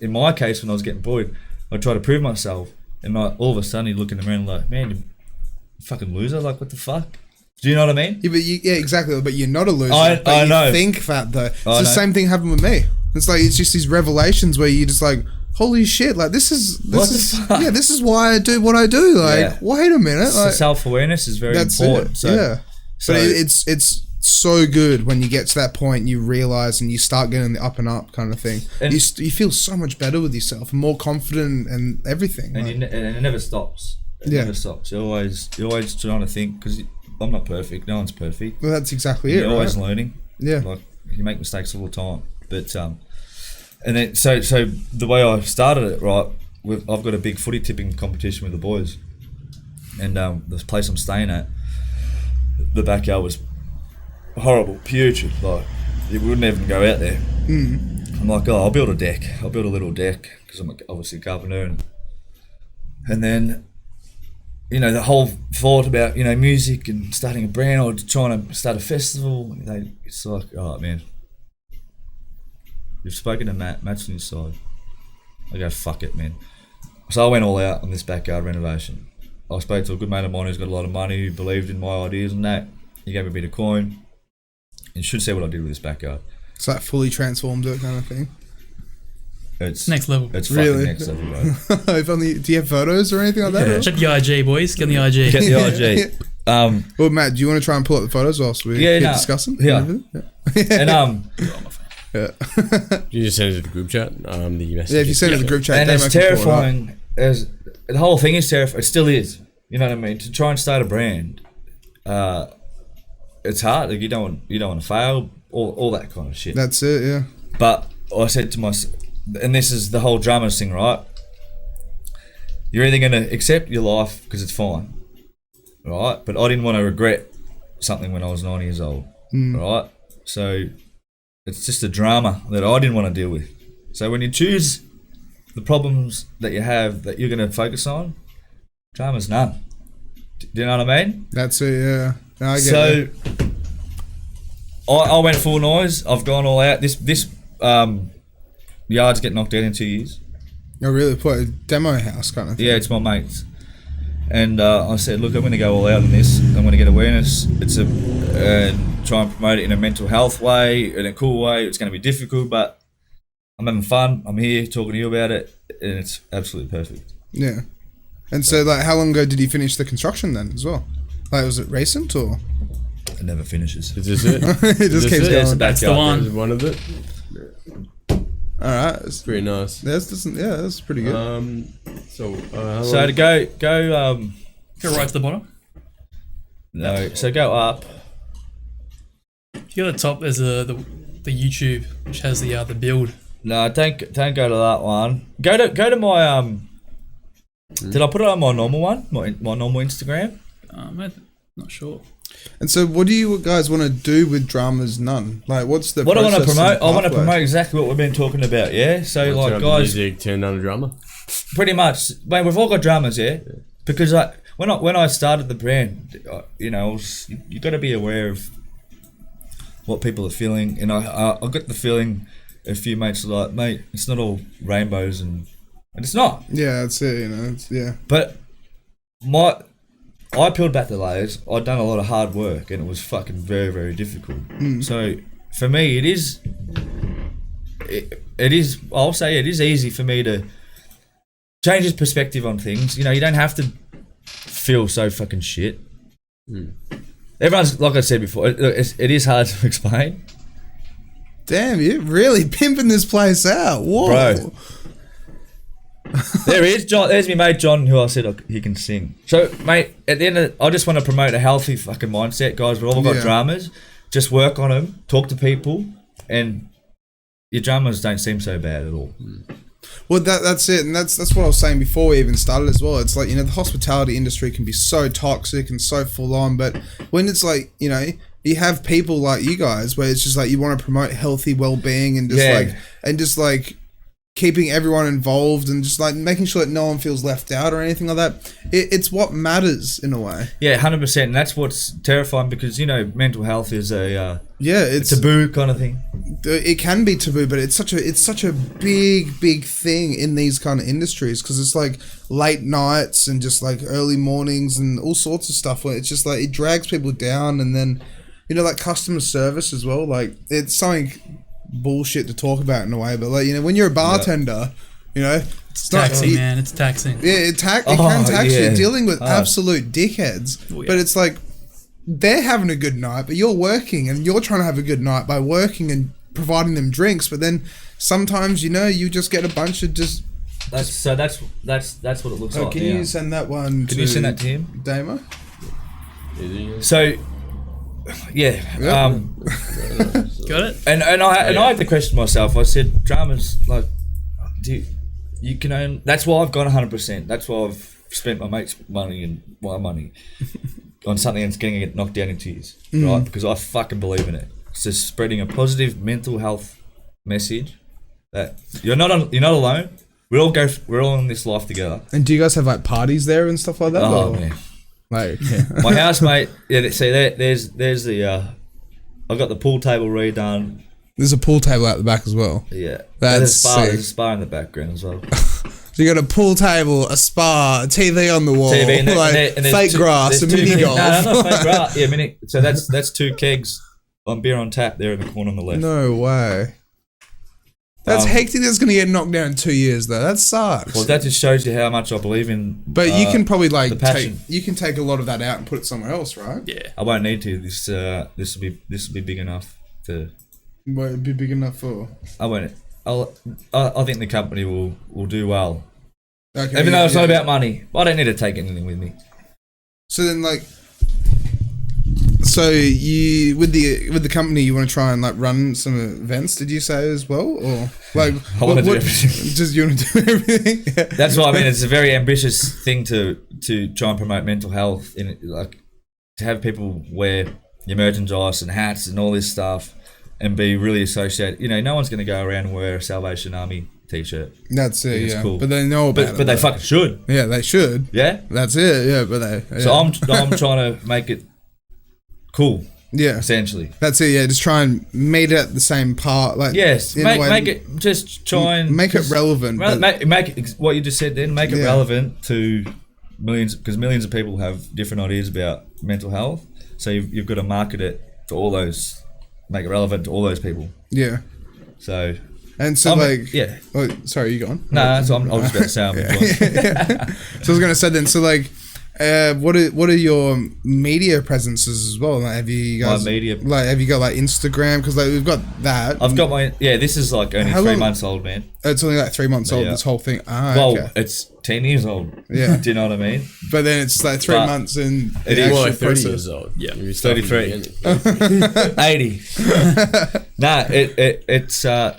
in my case, when I was getting bullied, I tried to prove myself, and like, all of a sudden you look in the mirror and like, man, you fucking loser, like what the fuck? Do you know what I mean? Yeah, exactly, but you're not a loser. I know. You think that though. It's the same thing happened with me. It's like, it's just these revelations where you just like, holy shit, like this is why I do what I do. Like, wait a minute. Like, self-awareness is very important. But it's so good when you get to that point, you realize and you start getting the up and up kind of thing. And you feel so much better with yourself, more confident and everything. And, and it never stops. It never stops. You're always trying to think, because I'm not perfect. No one's perfect. Well, that's exactly it. You're always learning. Yeah. Like, you make mistakes all the time. But and then so the way I started it, right, I've got a big footy tipping competition with the boys, and this place I'm staying at, the backyard was horrible, putrid. Like, you wouldn't even go out there. I'm like, oh, I'll build a deck. I'll build a little deck because I'm obviously a carpenter, and then, you know, the whole thought about, you know, music and starting a brand or trying to start a festival. It's like, oh man, you've spoken to Matt's on your side. I go, fuck it, man. So I went all out on this backyard renovation. I spoke to a good mate of mine who's got a lot of money, who believed in my ideas and that. He gave me a bit of coin. You should see what I did with this backyard. It's like fully transformed it kind of thing. It's next level. It's fucking next level, bro. If only, do you have photos or anything like that? Yeah. Check the IG, boys. Get the IG. Get the IG. Well, Matt, do you want to try and pull up the photos whilst we keep discussing? Yeah. And You just send it to the group chat. If you send it to the group chat, and it's terrifying. As the whole thing is terrifying. It still is. You know what I mean? To try and start a brand, it's hard. Like, you don't want to fail. All that kind of shit. That's it. Yeah. But I said to myself, and this is the whole drummers thing, right? You're either going to accept your life because it's fine, right? But I didn't want to regret something when I was 9 years old, right? So it's just a drama that I didn't want to deal with. So when you choose the problems that you have that you're going to focus on, drama's none. Do you know what I mean? That's it, yeah. No, I get it. I went full noise. I've gone all out. This yard's get knocked out in 2 years. Oh, really? Put a demo house kind of thing? Yeah, it's my mate's. And I said, look, I'm going to go all out on this. I'm going to get awareness. And try and promote it in a mental health way, in a cool way. It's going to be difficult, but I'm having fun. I'm here talking to you about it, and it's absolutely perfect. Yeah. And so, like, how long ago did you finish the construction then as well? Like, was it recent or? It never finishes. Is this it? It just keeps going. That's the one. Is one of it. All right. It's Pretty nice. That's pretty good. So To go Go right to the bottom. no, so go up. If you go to the top, there's the YouTube, which has the build. No, don't go to that one. Go to my Did I put it on my normal one? My normal Instagram? I'm not sure. And so, what do you guys want to do with Dramas None? Like, what's the What I want to process promote? and I want to pathway? promote exactly what we've been talking about. Yeah. So like, guys, music turned on a drama. pretty much. Man, we've all got dramas, yeah. Because like when I started the brand, you know, you got to be aware of what people are feeling, and I got the feeling a few mates are like, mate, it's not all rainbows, and it's not. Yeah, that's it. You know, yeah. But I peeled back the layers. I'd done a lot of hard work, and it was fucking very, very difficult. So for me, it is. I'll say it is easy for me to change his perspective on things. You know, you don't have to feel so fucking shit. Everyone's, like I said before, it is hard to explain. Damn, you're really pimping this place out. Whoa. Bro. There is John. There's my mate John, who I said he can sing. So, mate, at the end of I just want to promote a healthy fucking mindset, guys. We've all got dramas. Just work on them, talk to people, and your dramas don't seem so bad at all. Well, that's it, and that's what I was saying before we even started as well. It's like, you know, the hospitality industry can be so toxic and so full on, but when it's like, you know, you have people like you guys where it's just like you want to promote healthy well-being and just like keeping everyone involved and just like making sure that no one feels left out or anything like that. It's what matters in a way. Yeah, 100%. And that's what's terrifying because, you know, mental health is it's a taboo kind of thing. It can be taboo, but it's such a big thing in these kind of industries because it's like late nights and just like early mornings and all sorts of stuff where it's just like it drags people down. And then, you know, like customer service as well, like it's something bullshit to talk about in a way, but like, you know, when you're a bartender, you know, it's taxing, man. It's taxing. Yeah, it can tax you. Dealing with absolute dickheads, but it's like they're having a good night, but you're working and you're trying to have a good night by working and providing them drinks. But then sometimes, you know, you just get a bunch of just. That's what it looks like. Can you send that one? Can you send that to him, Damo? So. Yeah. Got it. And I had to question myself. I said, dramas, like, you can own. That's why I've gone 100%. That's why I've spent my mate's money and my money on something that's going to get knocked down in tears, right? Because I fucking believe in it. It's just spreading a positive mental health message that you're not alone. We're all in this life together. And do you guys have like parties there and stuff like that? Oh man. Like, my housemate, see there's the I've got the pool table redone. There's a pool table out the back as well. Yeah, that's sick. sick. There's a spa in the background as well. So you got a pool table, a spa, a TV on the wall, TV, and fake grass, a mini golf. No, not fake grass. Yeah, mini. So that's 2 kegs on beer on tap there in the corner on the left. No way. That's hectic. That's going to get knocked down in 2 years, though. That sucks. Well, that just shows you how much I believe in. But you can probably like you can take a lot of that out and put it somewhere else, right? Yeah, I won't need to. This will be big enough to. Won't be big enough for. I won't. I think the company will do well. Okay, even though it's not about money, I don't need to take anything with me. So then, like. So you with the company you want to try and like run some events? Did you say as well, or like I want to do everything? Just you want to do everything? Yeah. That's what I mean. It's a very ambitious thing to try and promote mental health in it, like to have people wear your merchandise and hats and all this stuff and be really associated. You know, no one's going to go around and wear a Salvation Army t-shirt. That's it. It's yeah, cool. But they know about it. But they fucking should. Yeah, they should. Yeah, that's it. Yeah, but they. Yeah. So I'm trying to make it. Cool. Yeah. Essentially. That's it, yeah. Just try and meet it at the same part. Like yes. Make it just try and make it relevant. Make it what you just said then, make it relevant to millions, because millions of people have different ideas about mental health. So you've got to market it to all those, make it relevant to all those people. Yeah. So and so yeah. Oh, sorry, you go on. No, so I was about to say So I was gonna say then, so like what are your media presences as well? Like, have you guys my media? Like, have you got like Instagram? Because like we've got that. I've got my This is like only 3 months old, man. It's only like 3 months old. This whole thing. Well, it's 10 years old. Yeah. Do you know what I mean? But then it's like 3 months in. It is like 30 years old. Yeah, 33, 80. Nah, it's. I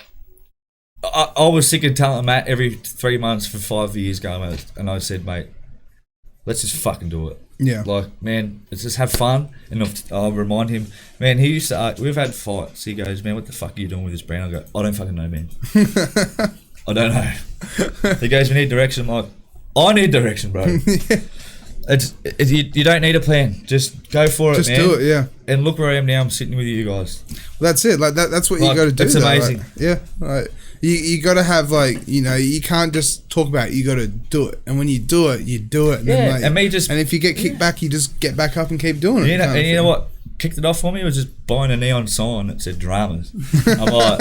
was sick of telling Matt every 3 months for 5 years going, and I said, mate, let's just fucking do it. Yeah. Like, man, let's just have fun. And I'll remind him, man, he used to, we've had fights. He goes, man, what the fuck are you doing with this brand? I go, I don't fucking know, man. I don't know. He goes, we need direction. I'm like, I need direction, bro. You don't need a plan. Just go for it, man. Just do it, yeah. And look where I am now. I'm sitting with you guys. Well, that's it. Like that's what you got to do. That's amazing. Like, yeah. Like, you got to have like, you know, you can't just talk about it. You got to do it. And when you do it, you do it. And yeah. then, like, and if you get kicked back, you just get back up and keep doing it. And you know what kicked it off for me was just buying a neon sign that said dramas. I'm like,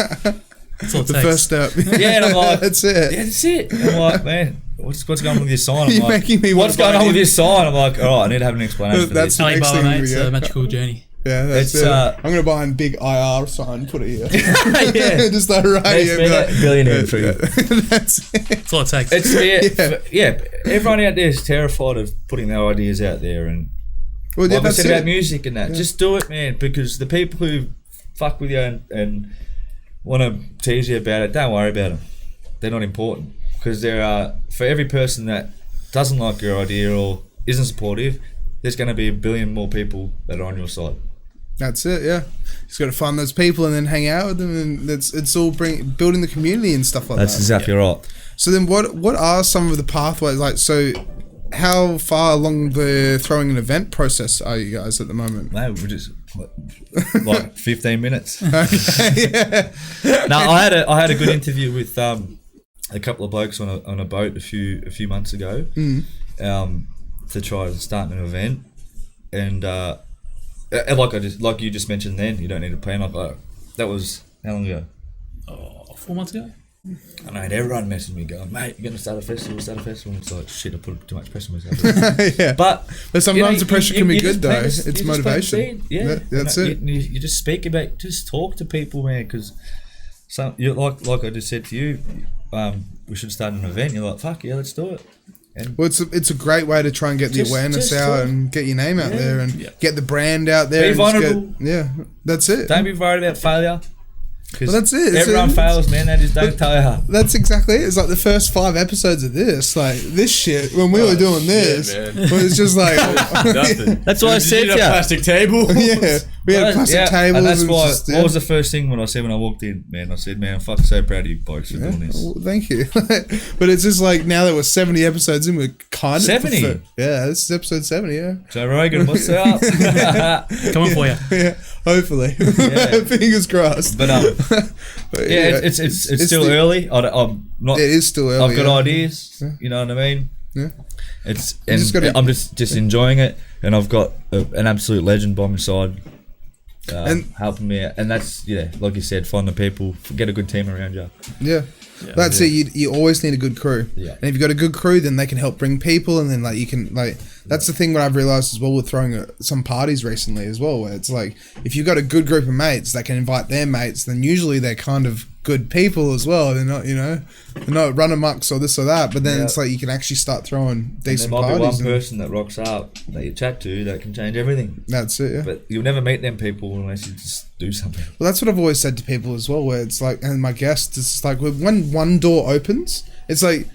that's all it the takes. first step. Yeah, and I'm like, that's it. Yeah, that's it. I'm like, man, what's going on with this sign? You're making me what's going on with this sign? I'm like, all right, I need to have an explanation for this. Alibaba, mate. It's a magical journey. Yeah, that's It's, it. uh, I'm gonna buy a big IR sign, put it here. Yeah. Just like right here. be like- billionaire for you. That's it. That's all it takes. It's everyone out there is terrified of putting their ideas out there, and Well, yeah, like we that's said it. about music and that. Just do it, man, because the people who fuck with you and want to tease you about it, don't worry about them. They're not important, because there are, for every person that doesn't like your idea or isn't supportive, there's going to be a billion more people that are on your side. That's it. Yeah, just got to find those people and then hang out with them, and it's all building the community and stuff like That's that. exactly right. So then, what are some of the pathways like? So, how far along the throwing an event process are you guys at the moment? No, we're just like 15 minutes. Okay, yeah. No, I had a good interview with a couple of blokes on a boat a few months ago, to try and start an event, and like you just mentioned, then you don't need a plan. That was how long ago? 4 months ago. I know everyone messaged me going, mate, you're going to start a festival. And it's like, shit, I put too much pressure on myself. Yeah. But sometimes the pressure can be you good just though. plant the- It's you just plant the motivation. seed. Yeah, That's it. You just speak about, just talk to people, man, because like I just said to you, we should start an event. You're like, fuck yeah, let's do it. And Well, it's a great way to try and get the Just- awareness just out talk. and get your name out Yeah. there and get the brand out there. Be and just vulnerable. that's it. don't be worried about failure. Because Well, that's it. It's- everyone fails, man. They just don't tell you how. That's exactly it. It's like the first 5 episodes of this shit, when we were doing this, man. well, it's just like, Nothing. That's what I Did said you need to a you. plastic table. yeah, we had plastic tables. and that's why. just, What was the first thing when I said when I walked in, man? I said, man, I'm fucking so proud of you blokes for doing this. Well, thank you. But it's just like now that we're 70 episodes in, we're kind of 70? Yeah, this is episode 70. Yeah, Joe Rogan, what's up? Coming for you. yeah. Hopefully, Yeah. fingers crossed. But But, yeah, it's still the- early. I'm not. It is still early. I've got yeah. ideas. You know what I mean? Yeah. It's just and gotta- I'm just enjoying it, and I've got an absolute legend by my side, And- helping me out. And that's like you said, find the people, get a good team around you. Yeah. That's it. You always need a good crew. Yeah. And if you've got a good crew, then they can help bring people, and then like you can like that's the thing. What I've realized as well with throwing some parties recently as well, where it's like if you've got a good group of mates that can invite their mates, then usually they're kind of good people as well. They're not they're not run amucks or this or that. But then Yeah. it's like you can actually start throwing There decent might be one parties. And person that rocks up that you chat to that can change everything. that's it. Yeah. But you'll never meet them people unless you just do something. Well, that's what I've always said to people as well, where it's like, and my guests, it's like when one door opens, it's like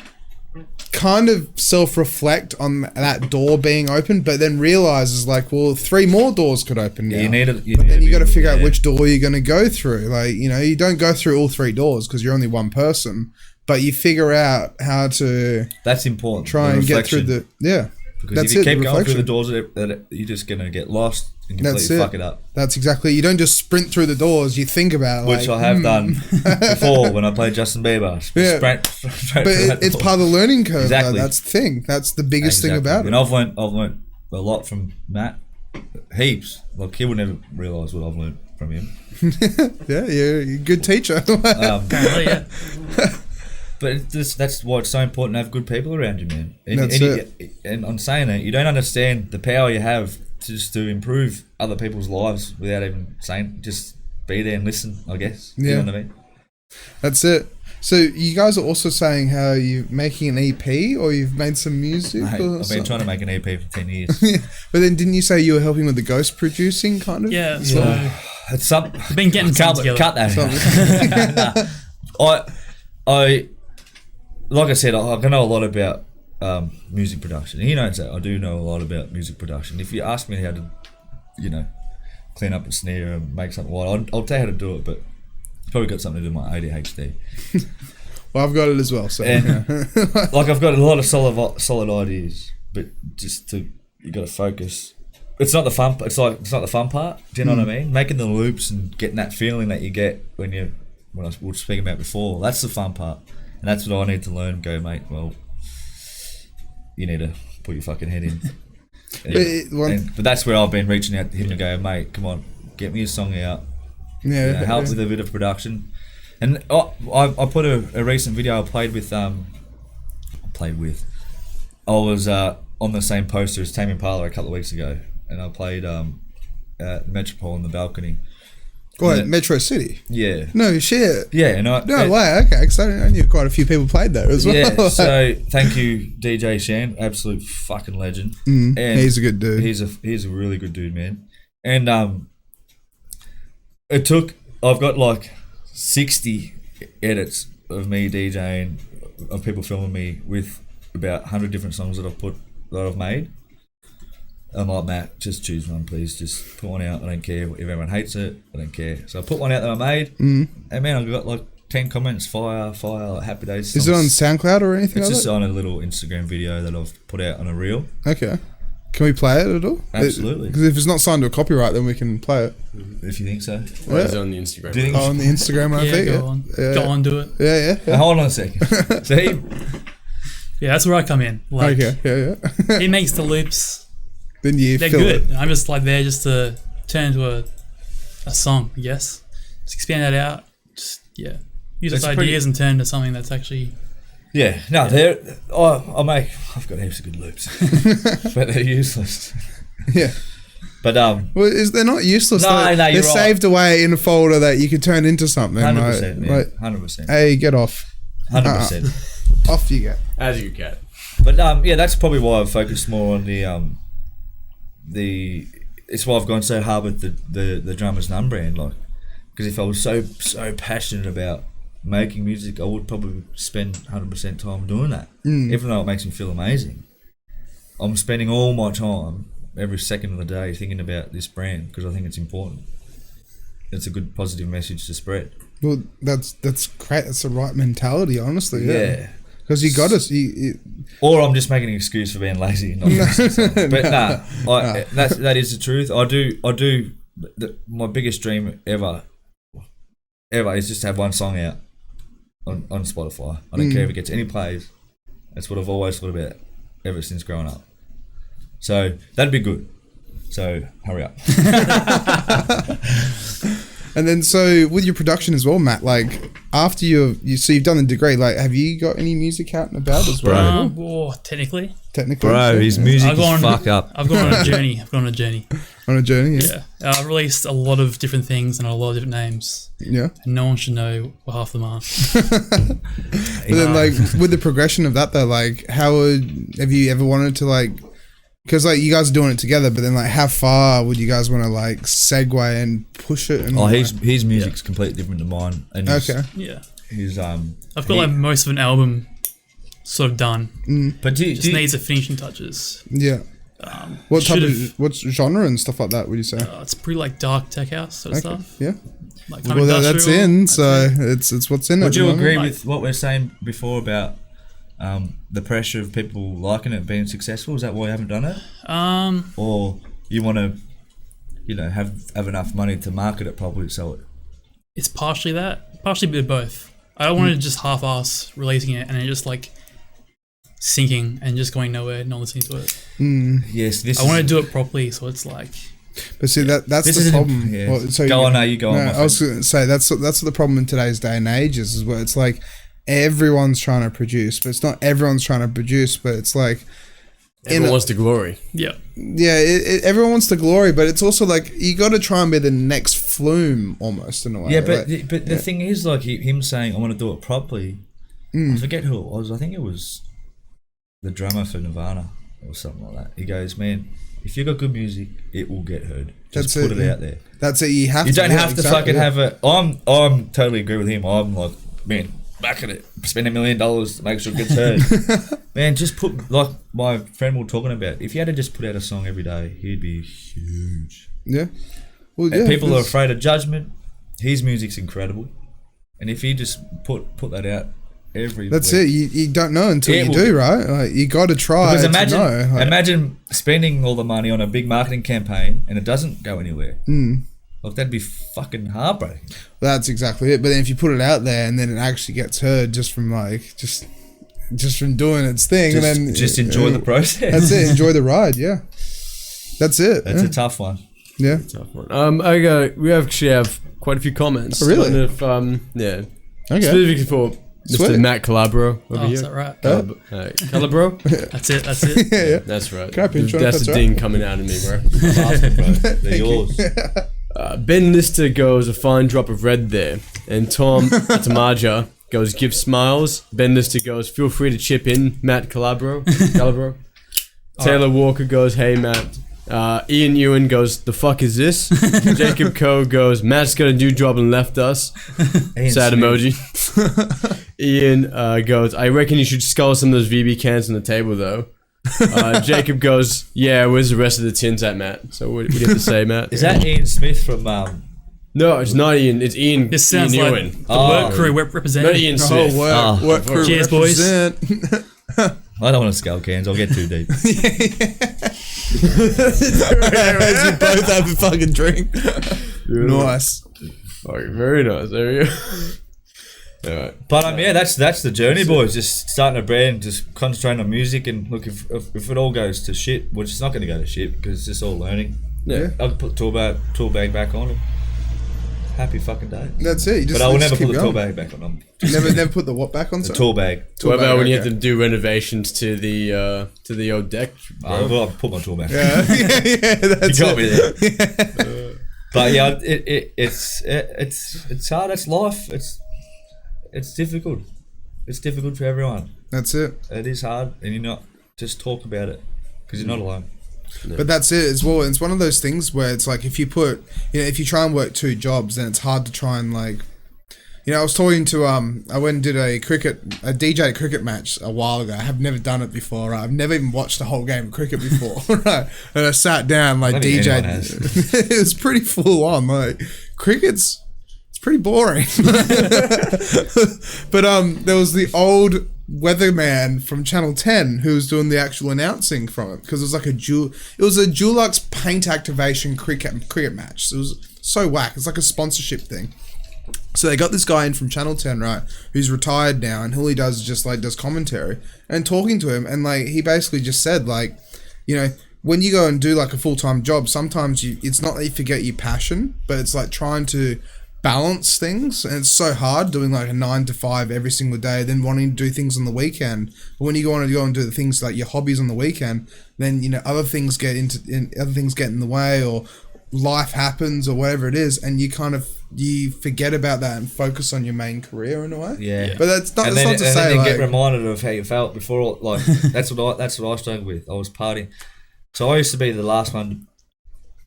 kind of self-reflect on that door being open, but then realizes like, well, 3 more doors could open now. You need it. But then you got to figure out which door you're going to go through. Like, you don't go through all 3 doors because you're only one person, but you figure out how to That's important. try the and get through reflection. Because Because if you keep going through the doors, that you're just gonna get lost and That's completely it. fuck it up. That's exactly. You don't just sprint through the doors. You think about it, Which like, I have done before when I played Justin Bieber. Yeah. Straight But through that it's door. part of the learning curve. Exactly. Though. That's the thing. That's the biggest thing Exactly. about it. And I've learnt a lot from Matt. Heaps. Like he would never realise what I've learnt from him. Yeah, you're a good teacher. Apparently, yeah. But that's why it's so important to have good people around you, man. And, That's and I'm saying that you don't understand the power you have to improve other people's lives without even saying. Just be there and listen, I guess. Yeah. You know what I mean? That's it. So you guys are also saying how you're making an EP or you've made some music? Mate, or I've been trying to make an EP for 10 years. But then didn't you say you were helping with the ghost producing kind of? Yeah, so It's some. we've been getting something together. Cut that. I like I said, I know a lot about music production. He knows that I do know a lot about music production. If you ask me how to, clean up a snare and make something wild, I'll tell you how to do it. But it's probably got something to do with my ADHD. Well, I've got it as well. So And like I've got a lot of solid ideas, but you got to focus. It's not the fun. It's not the fun part. Do you know what I mean? Making the loops and getting that feeling that you get when I was speaking about before. That's the fun part, and that's what I need to learn. Go, mate. Well, you need to put your fucking head in. But that's where I've been reaching out to him to go, mate. Come on, get me a song out. yeah, Help with a bit of production. And I put a recent video I was on the same poster as Tame Impala a couple of weeks ago, and I played Metropole on the balcony. What, Metro City? Yeah. No shit. Yeah, and No way, okay, because I knew quite a few people played there as well. Yeah, so thank you, DJ Shan, absolute fucking legend. And he's a good dude. He's a really good dude, man. And I've got like 60 edits of me DJing, of people filming me with about 100 different songs that I've made. I'm like, Matt, just choose one, please. Just put one out. I don't care if everyone hates it. I don't care. So I put one out that I made, and man, I got like 10 comments, fire, like, happy days. Is it on SoundCloud or anything? It's like just that? on a little Instagram video that I've put out on a reel. Okay. Can we play it at all? Absolutely. Because if it's not signed to a copyright, then we can play it. If you think so. Or is it on the Instagram? Do you think On the Instagram, I think. Go on. Yeah. Go on, do it. Yeah. Hold on a second. See? Yeah, that's where I come in. Like, Okay, yeah. he makes the loops. Then you They're fill good. it. I'm just like there just to turn into a song, yes. Just expand that out. Just, yeah. Use those ideas and turn to something that's actually... Yeah. No, I've got heaps of good loops. But they're useless. Yeah. But Well, they're not useless. No, they're you're saved away in a folder that you could turn into something. 100%, man. Like, 100%. hey, get off. 100%. Off you get. As you can. But yeah, that's probably why I've focused more on it's why I've gone so hard with the Drummers None brand, like, because if I was so passionate about making music, I would probably spend 100% time doing that, even though it makes me feel amazing. I'm spending all my time, every second of the day, thinking about this brand because I think it's important. It's a good positive message to spread. Well, that's great. That's the right mentality, honestly. Yeah. Because you got to... Or I'm just making an excuse for being lazy. And not doing something. But that is the truth. I do. My biggest dream ever is just to have one song out on Spotify. I don't care if it gets any plays. That's what I've always thought about ever since growing up. So that'd be good. So hurry up. And then, so with your production as well, Matt, like after you've done the degree, like have you got any music out and about as well? Technically. Bro, his music is fuck up. I've gone on a journey. On a journey, yeah. Yeah. I've released a lot of different things and a lot of different names. Yeah. And no one should know what half of them are. But then, like, with the progression of that, though, like, have you ever wanted to, like, because, like, you guys are doing it together, but then, like, how far would you guys want to, like, segue and push it? And his music's completely different to mine. And Yeah. I've got like most of an album sort of done. But just needs the finishing touches. Yeah. What genre and stuff like that would you say? It's pretty like dark tech house sort of stuff. Yeah. Like well, that's in, so it's what's in it. Would you agree with what we're saying before about the pressure of people liking it, being successful? Is that why you haven't done it? Or you want to, have enough money to market it properly, sell it? It's partially that, partially a bit of both. I don't want to just half-ass releasing it and then just like sinking and just going nowhere, not listening to it. Yes, I want to do it properly, so it's like. But see, that's the problem. Yeah. Well, so go on, now you go on. I was going to say that's the problem in today's day and age is where it's like everyone's trying to produce, but it's not everyone's trying to produce, but it's like everyone wants the glory. Yeah. Yeah, everyone wants the glory, but it's also like you got to try and be the next Flume almost in a way. Yeah, but the thing is, like him saying, "I want to do it properly." I forget who it was. I think it was the drummer for Nirvana or something like that. He goes, "Man, if you got good music, it will get heard. Just put it out there. That's it. You have. You don't have to fucking have it." I'm totally agree with him. I'm like, man, back at it. Spend $1 million to make sure it gets heard. Man, just put, like my friend was talking about, if you had to just put out a song every day, he'd be huge. Yeah. Well, yeah. People are afraid of judgment. His music's incredible, and if he just put that out every that's week, it. You don't know until you do, right? Like you got to try. Because imagine, imagine spending all the money on a big marketing campaign and it doesn't go anywhere. Like that'd be fucking heartbreaking. That's exactly it. But then if you put it out there and then it actually gets heard just from like just from doing its thing, just, and then just enjoy the process. That's it. Enjoy the ride. Yeah. That's it. That's a tough one. Yeah. Tough one. We actually have quite a few comments. Oh, really? Yeah. Okay. Specifically for Sweet. Mr. Matt Calabro over Oh, here. is that right? Calabro? That's it. Yeah. That's right. Crap intro, That's that's the right. ding coming out of me, bro. They're yours. Ben Lister goes, a fine drop of red there. And Tom Atamaja goes, give smiles. Ben Lister goes, feel free to chip in. Matt Calabro. Taylor Walker goes, hey, Matt. Ian Ewan goes, the fuck is this? Jacob Coe goes, Matt's got a new job and left us. Sad emoji. Ian goes, I reckon you should scull some of those VB cans on the table, though. Jacob goes, yeah, where's the rest of the tins at, Matt? So what do you have to say, Matt? Is that Ian Smith from... No, it's not Ian. It's Ian. This sounds Ian like Ewan. the work crew representing. Not Ian Smith. Oh, work crew Cheers, boys. represent. I don't want to scale cans. I'll get too deep. As you both have a fucking drink. Nice. Okay, very nice. There we go. Alright. But yeah, that's the journey, boys. Just starting a brand, just concentrating on music, and look, if it all goes to shit, which it's not going to go to shit because it's just all learning. Yeah. I'll put the tool bag back on. And happy fucking day. That's it. You just, But I will you never just put the keep tool going. bag back on. Never put the what back on? The sorry? tool bag. What about when you have okay. to do renovations to the old deck? I'll put my tool bag. Yeah, that's You got it. me there. But yeah, it's hard. It's life. It's difficult. It's difficult for everyone. That's it. It is hard, and you're not just talk about it because you're not alone. But that's it as well. It's one of those things where it's like if you try and work two jobs, then it's hard to try and like, I was talking to I went and did a DJ cricket match a while ago. I have never done it before. Right? I've never even watched a whole game of cricket before. Right? And I sat down like Maybe anyone DJ. has. It was pretty full on. Like cricket's pretty boring. But there was the old weatherman from Channel 10 who was doing the actual announcing from it because it was like it was a Dulux paint activation cricket match. So it was so whack. It's like a sponsorship thing. So they got this guy in from Channel 10, right, who's retired now, and all he does is just like does commentary and talking to him, and like he basically just said like, when you go and do like a full-time job, sometimes it's not that you forget your passion, but it's like trying to balance things, and it's so hard doing like a 9 to 5 every single day, then wanting to do things on the weekend. But when you want to go and do the things like your hobbies on the weekend, then other things get in the way, or life happens, or whatever it is, and you forget about that and focus on your main career in a way. Yeah, but that's not to then say you like, get reminded of how you felt before. Like that's what I struggled with. I was partying, so I used to be the last one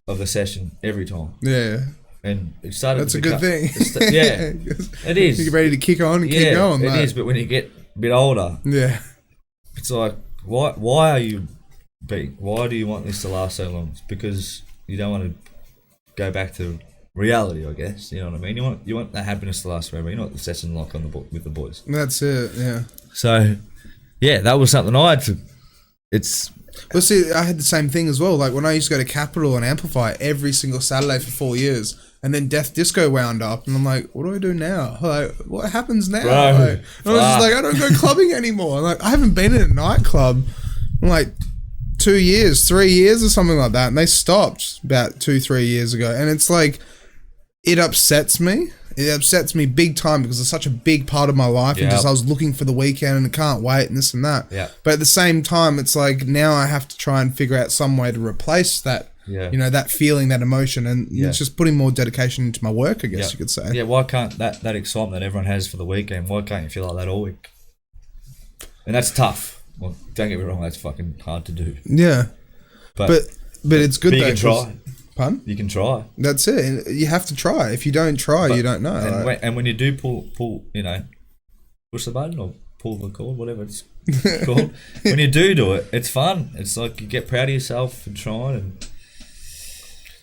of the session every time. Yeah. And it started. That's a good thing. Yeah, it is. You're ready to kick on and keep going. It is. But when you get a bit older, yeah, it's like, why are you big? Why do you want this to last so long? It's because you don't want to go back to reality, I guess. You know what I mean? You want that happiness to last forever. You know what the session like with the boys. That's it. Yeah. So, yeah, that was something I had to. Well, see, I had the same thing as well. Like when I used to go to Capital and Amplify every single Saturday for 4 years. And then Death Disco wound up, and I'm like, what do I do now? Like, what happens now? Bro, like, I was just like, I don't go clubbing anymore. Like, I haven't been in a nightclub in like 2 years, 3 years or something like that. And they stopped about 2-3 years ago. And it's like, it upsets me. It upsets me big time because it's such a big part of my life. Yep. And just I was looking for the weekend and I can't wait and this and that. Yeah. But at the same time, it's like now I have to try and figure out some way to replace that. Yeah. That feeling, that emotion, and it's just putting more dedication into my work, I guess you could say. Yeah, why can't that excitement that everyone has for the weekend, why can't you feel like that all week? And that's tough. Well, don't get me wrong, that's fucking hard to do. Yeah. But it's good but you though. can try. Pardon? You can try. That's it. You have to try. If you don't try, you don't know. And when you do pull, push the button or pull the cord, whatever it's called. When you do it, it's fun. It's like you get proud of yourself for trying and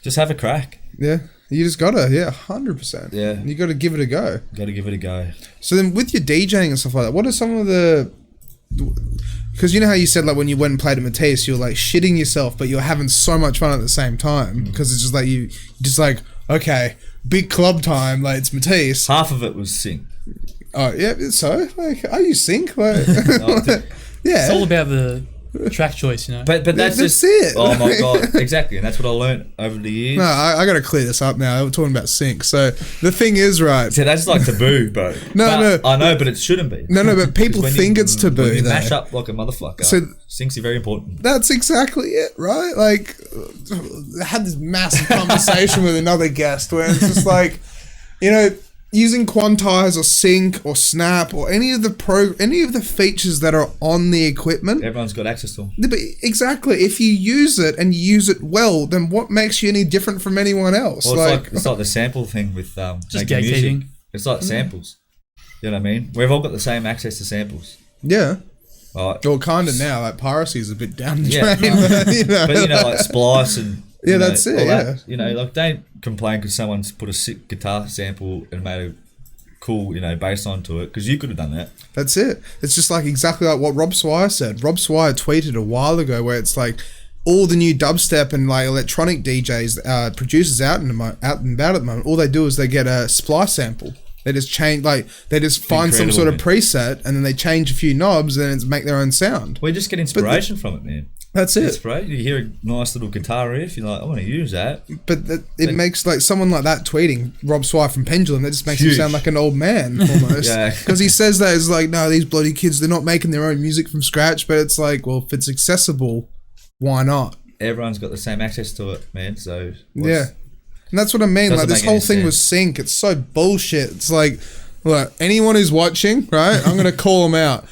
just have a crack. Yeah. You just gotta, 100%. Yeah. You gotta give it a go. Got to give it a go. So then with your DJing and stuff like that, what are some of the... Because you know how you said like when you went and played at Matisse, you were like shitting yourself, but you're having so much fun at the same time because it's just like you just like, okay, big club time, like it's Matisse. Half of it was sing. Oh yeah, so like, are you sync? Like, It's yeah, all about the track choice, you know. But that's That's just it. Oh my god, exactly, and that's what I learned over the years. No, I got to clear this up now. We're talking about sync. So the thing is, right? So that's like taboo, bro. No. I know, but it shouldn't be. No, but people When think it's taboo. When you though. mash up like a motherfucker. So- syncs are very important. That's exactly it, right? Like, I had this massive conversation with another guest where it's just like, you know, using quantize or sync or snap or any of the features that are on the equipment. Everyone's got access to them. But exactly, if you use it and you use it well, then what makes you any different from anyone else? Well, it's like the sample thing with Just making music. gatekeeping. It's like samples. You know what I mean? We've all got the same access to samples. Yeah. Right? Well, kind of now. Like piracy is a bit down the Yeah. drain. But, you know. But you know, like Splice and Yeah, you know, that's it, all yeah. that, you know, like don't complain because someone's put a sick guitar sample and made a cool, you know, bass onto it because you could have done that. That's it. It's just like exactly like what Rob Swire said. Rob Swire tweeted a while ago where it's like all the new dubstep and like electronic DJs, producers out and about at the moment, all they do is they get a splice sample. They just change, like they just find some sort of preset and then they change a few knobs and it's make their own sound. We just get inspiration from it, man. That's it. Inspiration. You hear a nice little guitar riff, you're like, I want to use that. But it makes like someone like that tweeting Rob Swire from Pendulum, that just makes him Huge. sound like an old man almost. Yeah. Because he says that it's like, no, these bloody kids, they're not making their own music from scratch. But it's like, well, if it's accessible, why not? Everyone's got the same access to it, man. So Yeah. And that's what I mean. Like Doesn't this make whole any thing with sense. sync, it's so bullshit. It's like, look, anyone who's watching, right? I'm gonna call them out.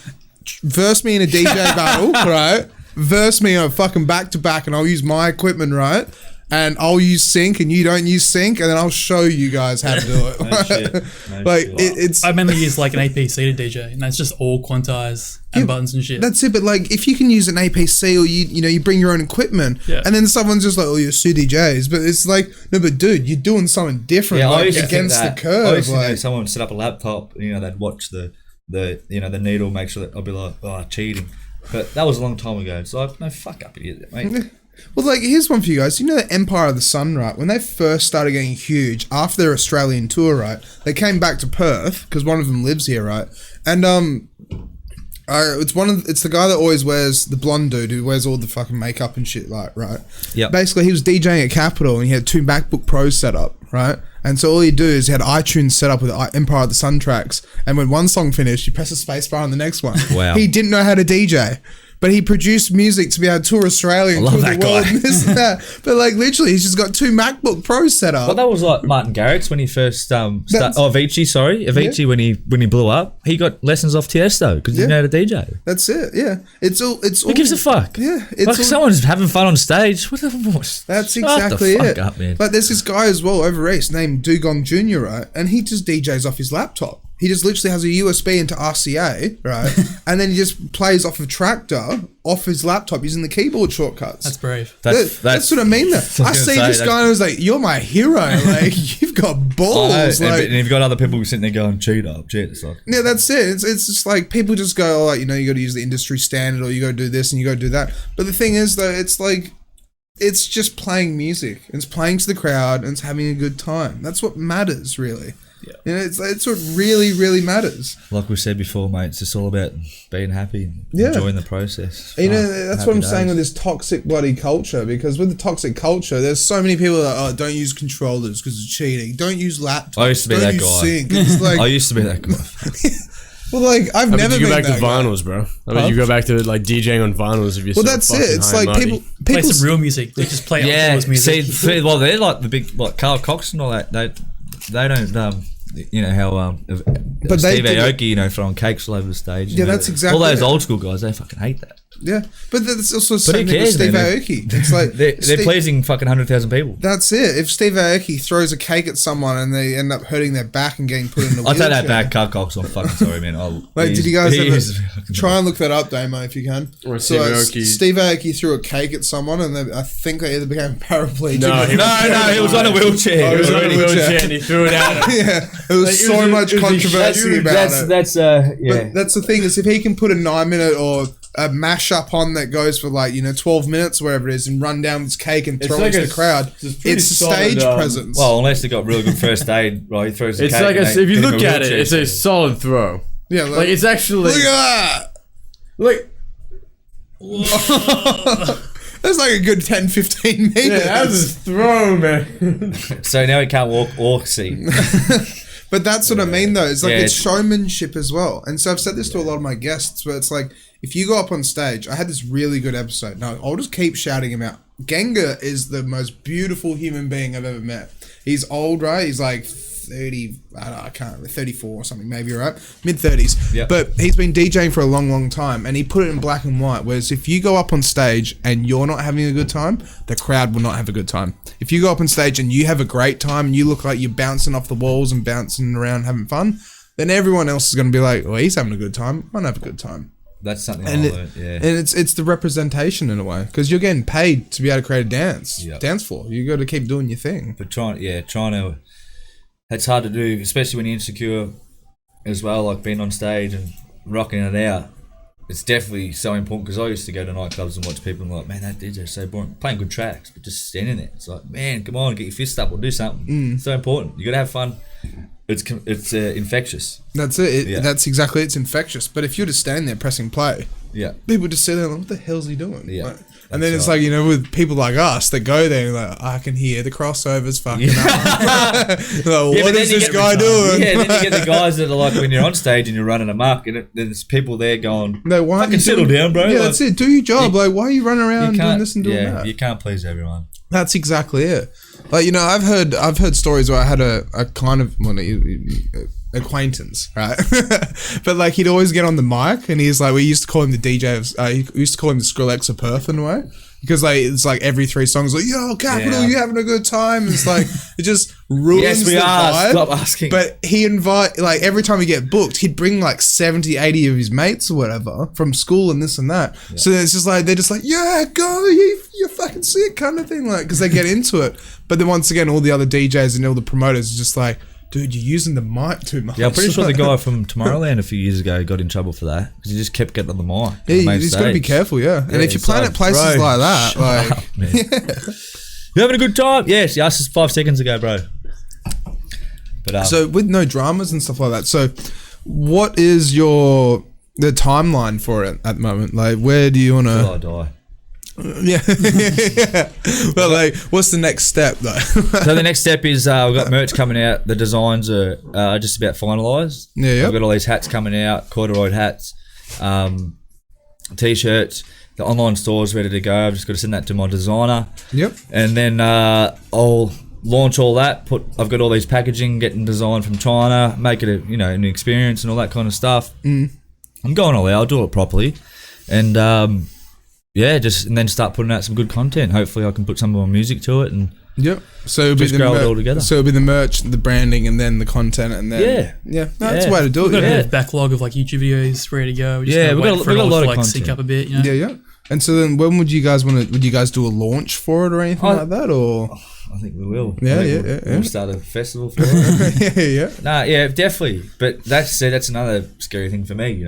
Verse me in a DJ battle, right? Verse me on fucking back to back, and I'll use my equipment, right? And I'll use sync, and you don't use sync, and then I'll show you guys how to do it. No shit. No Like shit. it's I mainly use like an APC to DJ, and that's just all quantize and buttons and shit. that's it. But like, if you can use an APC or you bring your own equipment, Yeah. and then someone's just like, oh, you're Sue DJs, but it's like, no, but dude, you're doing something different, Yeah, I like used to think against the that. I curve. used to think Like, someone would set up a laptop, you know, they'd watch the needle, make sure that I'd be like, oh, cheating. But that was a long time ago. It's like, no, fuck up, idiot, mate. well, like, here's one for you guys. You know the Empire of the Sun, right? When they first started getting huge after their Australian tour, right? They came back to Perth because one of them lives here, right? And it's the guy that always wears the blonde dude who wears all the fucking makeup and shit, like, right? Yep. Basically, he was DJing at Capitol and he had 2 MacBook Pros set up, right? And so all he'd do is he had iTunes set up with Empire of the Sun tracks, and when one song finished, you press a space bar on the next one. Wow. He didn't know how to DJ. But he produced music to be able to tour Australia and I tour love the that world guy. and this and that. But like literally, he's just got 2 MacBook Pros set up. Well, that was like Martin Garrix when he first That's- Avicii when he blew up. He got lessons off Tiesto because he didn't know how to DJ. That's it. Yeah, it's all. Who gives a fuck? Yeah, it's Like all, someone's having fun on stage. What the That's Shut exactly the fuck it. up, man. But there's this guy as well over east named Dugong Jr., right? And he just DJs off his laptop. He just literally has a USB into RCA, right? And then he just plays off a tractor off his laptop using the keyboard shortcuts. That's brave. That's what I mean. There, I gonna see say, this guy and I was like, "You're my hero! Like you've got balls!" and Like, you've got other people sitting there going, cheat. It's like, yeah, that's it. It's just like people just go, oh, like, you got to use the industry standard, or you got to do this and you got to do that. But the thing is, though, it's like it's just playing music. It's playing to the crowd and it's having a good time. That's what matters, really. Yeah. It's what really, really matters. like we said before, mate, it's just all about being happy and enjoying the process. That's what I'm saying with this toxic bloody culture, because with the toxic culture, there's so many people that, oh, don't use controllers because it's cheating. Don't use laptops. I used to be don't that use guy. sync. It's like, I used to be that guy. well, like, I've I never bet you go been back to that guy. vinyls, bro. I bet you go back to like DJing on vinyls if you're Well, so that's it. fucking It's high like and mighty. Play people. some real music. They just play Yeah, outdoors music. see, well, they're like the big, like Carl Cox and all that. They don't, you know how But they Steve did it- Aoki, throwing cakes all over the stage. Yeah, that's exactly all those it. old school guys. They fucking hate that. Yeah, but that's also the But same who thing with cares, Steve man? Aoki. It's like They're Steve- pleasing fucking 100,000 people. That's it. If Steve Aoki throws a cake at someone and they end up hurting their back and getting put in a I wheelchair. take that back, Carl Cox. I'm fucking sorry, man. Wait, did you guys ever fucking try and look that up, Damo, if you can? Or Steve Aoki. Steve Aoki threw a cake at someone and I think they either became paraplegic. No, or- he No, he was on a wheelchair. Oh, he was on a already- wheelchair. and he threw it out. yeah, there was so much controversy about it. That's yeah. But that's the thing, is if he can put a 9-minute or a mashup on that goes for 12 minutes, whatever it is, and run down this cake and throw it to the crowd, it's a stage presence. Well, unless they got really good first aid, right? He throws the It's cake like and if they you get him look a at it, wheelchair. it's a solid throw. yeah, Like it's actually look at that. like That's like a good 10, 15 meters. Yeah, that was a throw, man. So now he can't walk or see. But that's what I mean, though. It's like it's it's- showmanship as well. And so I've said this to a lot of my guests, where it's like, if you go up on stage, I had this really good episode. Now, I'll just keep shouting him out. Genga is the most beautiful human being I've ever met. He's old, right? He's like 30, I can't remember, 34 or something, maybe, right? Mid-30s. Yep. But he's been DJing for a long, long time, and he put it in black and white, whereas if you go up on stage and you're not having a good time, the crowd will not have a good time. If you go up on stage and you have a great time and you look like you're bouncing off the walls and bouncing around having fun, then everyone else is going to be like, well, he's having a good time, I want to have a good time. That's something And I it- learned, yeah. And it's the representation in a way, because you're getting paid to be able to create a dance floor. You got to keep doing your thing. But trying to, it's hard to do, especially when you're insecure as well, like being on stage and rocking it out. It's definitely so important, because I used to go to nightclubs and watch people and like, man, that DJ's so boring. Playing good tracks, but just standing there. It's like, man, come on, get your fist up or do something. It's so important. You got to have fun. It's infectious. That's it. Yeah. That's exactly it. It's infectious. But if you're just standing there pressing play, Yeah. people just sit there like, what the hell's he doing? Yeah, Like, and then that's it's right. like, you know, with people like us that go there and like, I can hear the crossovers fucking up. Like, but what then is you this get- guy doing? Yeah, then you get the guys that are like, when you're on stage and you're running amok, and there's people there going, No, why aren't fucking you settle doing- down, bro. Yeah, Like, that's it. Do your job. Like, why are you running around doing this and doing that? you can't please everyone. That's exactly it. Like, you know, I've heard stories where I had a kind of acquaintance, right? But like, he'd always get on the mic, and he's like, we used to call him the DJ of, we used to call him the Skrillex of Perth in a way, because like it's like every 3 songs like, yo, Capital, Yeah. you having a good time? It's like it just ruins Yes, we the are. vibe. Stop asking. But he like every time he get booked, he'd bring like 70, 80 of his mates or whatever from school and this and that. So it's just like they're just like, yeah, go, you're fucking sick kind of thing, like, because they get into it. But then once again, all the other DJs and all the promoters are just like, dude, you're using the mic too much. Yeah, I'm pretty sure the guy from Tomorrowland a few years ago got in trouble for that, because he just kept getting on the mic. Yeah, on the main he's got to be stage. careful, yeah. And if you're it's playing like, at places bro, like that, shut like, up, man. You having a good time? Yes, you asked us 5 seconds ago, bro. But so with no dramas and stuff like that. So, what is the timeline for it at the moment? Like, where do you want till I to? die. Yeah, yeah. But like, what's the next step though? So the next step is we've got merch coming out. The designs are just about finalised. Yeah. We've got all these hats coming out, corduroy hats, t-shirts. The online store's ready to go. I've just got to send that to my designer. Yep. And then I'll launch all that. I've got all these packaging getting designed from China, make it an experience and all that kind of stuff. I'm going all out. I'll do it properly, and and then start putting out some good content. Hopefully, I can put some of my music to it, and Yep. So it'll Just be the grow it all together. So it'll be the merch, the branding, and then the content, and then yeah. No, that's the way to do We've got it. a Yeah. bit of backlog of like YouTube videos ready to go. We just Yeah, gotta we've wait got for a it all lot to, of like sync content. up a bit. You know? Yeah. And so then, when would you guys would you guys do a launch for it or anything like that, or? I think we will. Yeah, I think yeah. We'll start a festival for it. Yeah. Nah, yeah, definitely. But that's another scary thing for me.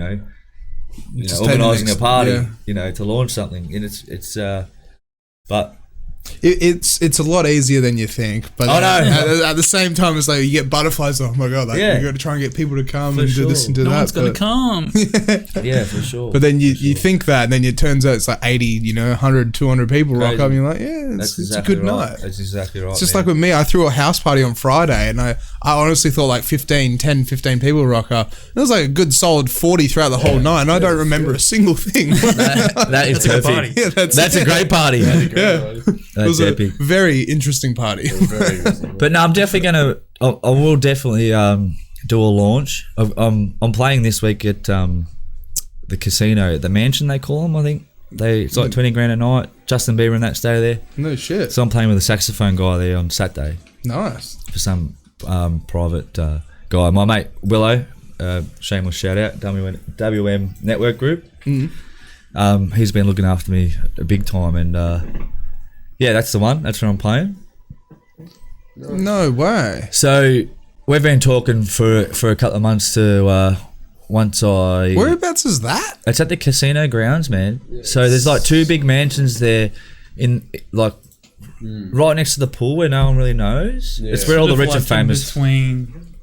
Just take the organising a next- party. yeah. To launch something, and it's but. It's a lot easier than you think, but Oh, no. at the same time, it's like you get butterflies. Oh my god! Like Yeah. you got to try and get people to come For and do this sure. and do No that. one's gonna but- come. Yeah, for sure. But then you think that, and then it turns out it's like 80, 100, 200 people rock Crazy. up, and you're like, yeah, That's it's a exactly good right. night. That's exactly right. It's just man. like with me, I threw a house party on Friday, and I honestly thought like 15 people rock up. It was like a good solid 40 throughout the whole night, and I don't remember a single thing. that is That's a good perfect. party. Yeah, That's a great party. Yeah. It That's was a epic. very interesting party. But no, I'm definitely I will definitely do a launch. I'm playing this week at the casino, the mansion they call them. I think it's like 20 grand a night. Justin Bieber and that stay there. No shit. So I'm playing with a saxophone guy there on Saturday Nice. for some private guy. My mate Willow, shameless shout out, WM Network Group. He's been looking after me a big time, and yeah, that's the one. That's where I'm playing. No way. So we've been talking for a couple of months to Whereabouts is that? It's at the casino grounds, man. So there's like 2 big mansions there, in like right next to the pool where no one really knows. It's where all the Sort of rich and like in famous. between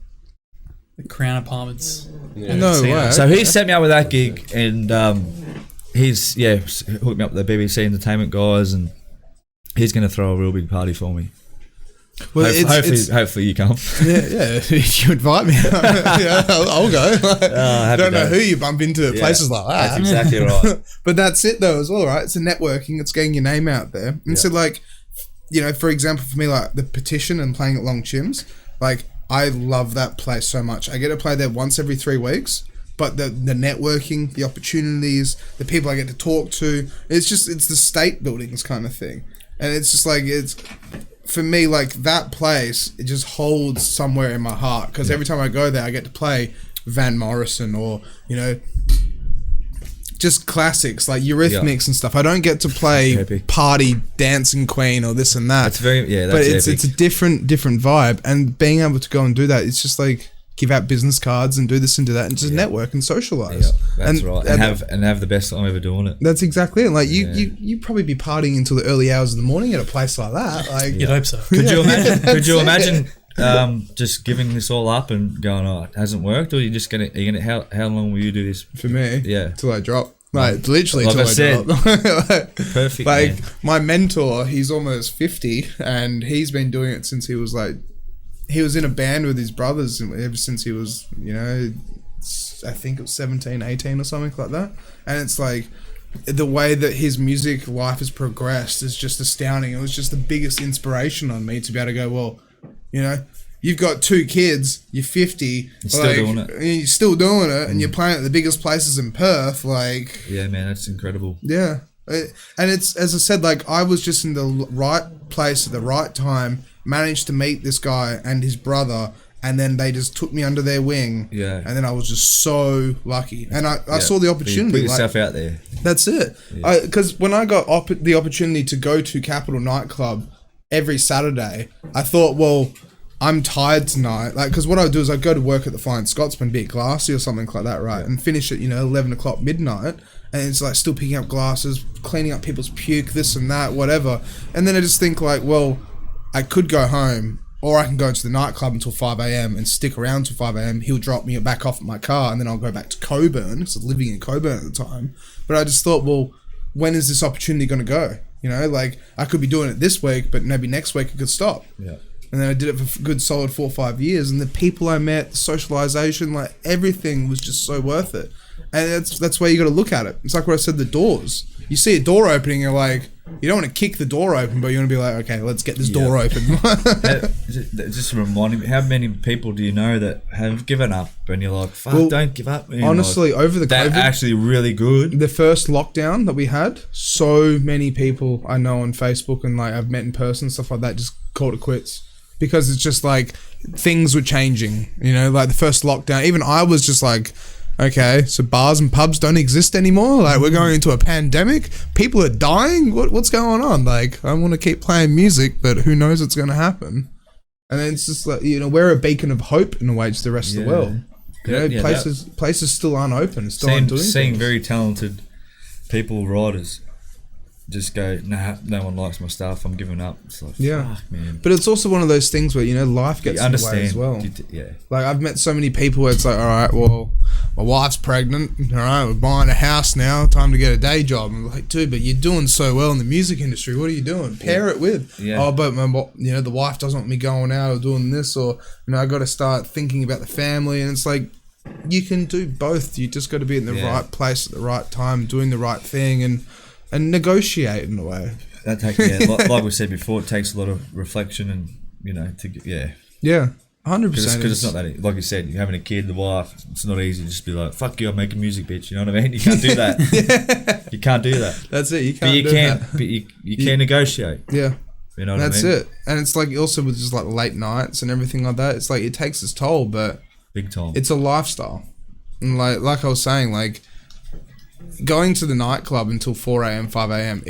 the Crown Apartments. and the No casino. way. So he set me up with that gig, and he's hooked me up with the BBC Entertainment guys, and he's going to throw a real big party for me. Well, hopefully you come. Yeah. If you invite me, I'll go. I don't know who you bump into at places like that. That's exactly right. But that's it though as well, right? It's a networking. It's getting your name out there. And so like, for example, for me, like the Petition and playing at Long Chim's, like I love that place so much. I get to play there once every 3 weeks. But the networking, the opportunities, the people I get to talk to, it's the state buildings kind of thing. And it's just like, for me, like that place, it just holds somewhere in my heart. Because every time I go there, I get to play Van Morrison or, just classics like Eurythmics and stuff. I don't get to play Party Dancing Queen or this and that. It's very, but it's a different vibe. And being able to go and do that, it's just like, give out business cards and do this and do that and just network and socialize. Yeah, that's right. And have the best time ever doing it. That's exactly it. Like you probably be partying until the early hours of the morning at a place like that. Like you'd hope so. Could you imagine just giving this all up and going, oh, it hasn't worked, or are you gonna how long will you do this? For me, till I drop. Like literally like till I drop. Perfect. Like my mentor, he's almost 50 and he's been doing it since he was like, he was in a band with his brothers ever since he was, I think it was 17, 18 or something like that. And it's like, the way that his music life has progressed is just astounding. It was just the biggest inspiration on me to be able to go, well, you've got 2 kids, you're 50. You're still doing it. You're still doing it, and you're playing at the biggest places in Perth. Like, yeah, man, that's incredible. Yeah. And it's, as I said, like, I was just in the right place at the right time, managed to meet this guy and his brother, and then they just took me under their wing. Yeah. And then I was just so lucky. And I saw the opportunity. You put yourself out there. That's it. Because when I got the opportunity to go to Capital Nightclub every Saturday, I thought, well, I'm tired tonight. Like, because what I would do is I'd go to work at the Flying Scotsman, be it glassy or something like that, right? Yeah. And finish at, 11 o'clock midnight. And it's like still picking up glasses, cleaning up people's puke, this and that, whatever. And then I just think like, well, I could go home, or I can go to the nightclub until 5 a.m. and stick around till 5 a.m. He'll drop me back off at my car, and then I'll go back to Coburn. I was living in Coburn at the time. But I just thought, well, when is this opportunity going to go? Like I could be doing it this week, but maybe next week it could stop. Yeah. And then I did it for a good solid 4 or 5 years, and the people I met, the socialization, like everything was just so worth it. And that's where you got to look at it. It's like what I said, the doors. You see a door opening, you're like, you don't want to kick the door open, but you want to be like, okay, let's get this door open. Just reminding me, how many people do you know that have given up and you're like, fuck, don't give up? Honestly, over the COVID, actually really good. The first lockdown that we had, so many people I know on Facebook and like I've met in person, stuff like that, just called it quits. Because it's just like things were changing, like the first lockdown. Even I was just like, okay, so bars and pubs don't exist anymore. Like we're going into a pandemic. People are dying. What's going on? Like I want to keep playing music, but who knows what's going to happen? And then it's just like we're a beacon of hope in a way to the rest of the world. Places still aren't open. Still aren't doing seeing things. Very talented people, writers, just go, nah, no one likes my stuff, I'm giving up. It's like, fuck, man. But it's also one of those things where, life gets in the way as well. Like, I've met so many people where it's like, all right, well, my wife's pregnant, all right, we're buying a house now, time to get a day job. I'm like, dude, but you're doing so well in the music industry, what are you doing? Pair it with. Oh, but the wife doesn't want me going out or doing this, or, I got to start thinking about the family. And it's like, you can do both. You just got to be in the right place at the right time, doing the right thing, and negotiate in a way. That takes, like we said before, it takes a lot of reflection and, 100%. Because it's not that, like you said, you're having a kid, the wife, it's not easy to just be like, fuck you, I'm making music, bitch, you know what I mean? You can't do that. You can't do that. That's it, you can't But you can negotiate. Yeah. You know what That's I mean? it. And it's like, also with just like late nights and everything like that, it's like, it takes its toll, but big time. It's a lifestyle. And like I was saying, like, going to the nightclub until 4 a.m, 5 a.m,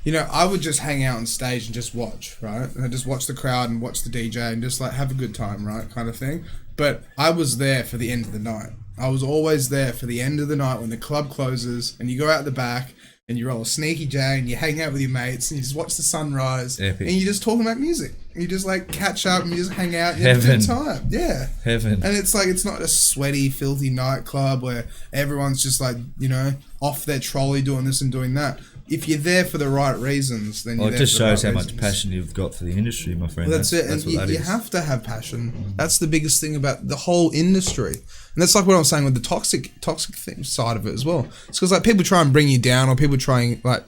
I would just hang out on stage and just watch, right? And I just watch the crowd and watch the DJ and just like have a good time, right? Kind of thing. But I was there for the end of the night. I was always there for the end of the night when the club closes and you go out the back and you roll a sneaky J and you hang out with your mates and you just watch the sunrise. Epic. And you're just talking about music. You just like catch up and you just hang out and you have a good time. Yeah. Heaven. And it's like, it's not a sweaty, filthy nightclub where everyone's just like, you know, off their trolley doing this and doing that. If you're there for the right reasons, then you're Well, it there just for the shows right how much reasons. passion you've got for the industry, my friend. Well, that's it. And what you that is. have to have passion. That's the biggest thing about the whole industry. And that's like what I'm saying with the toxic thing side of it as well. It's because like people try and bring you down, or people trying like,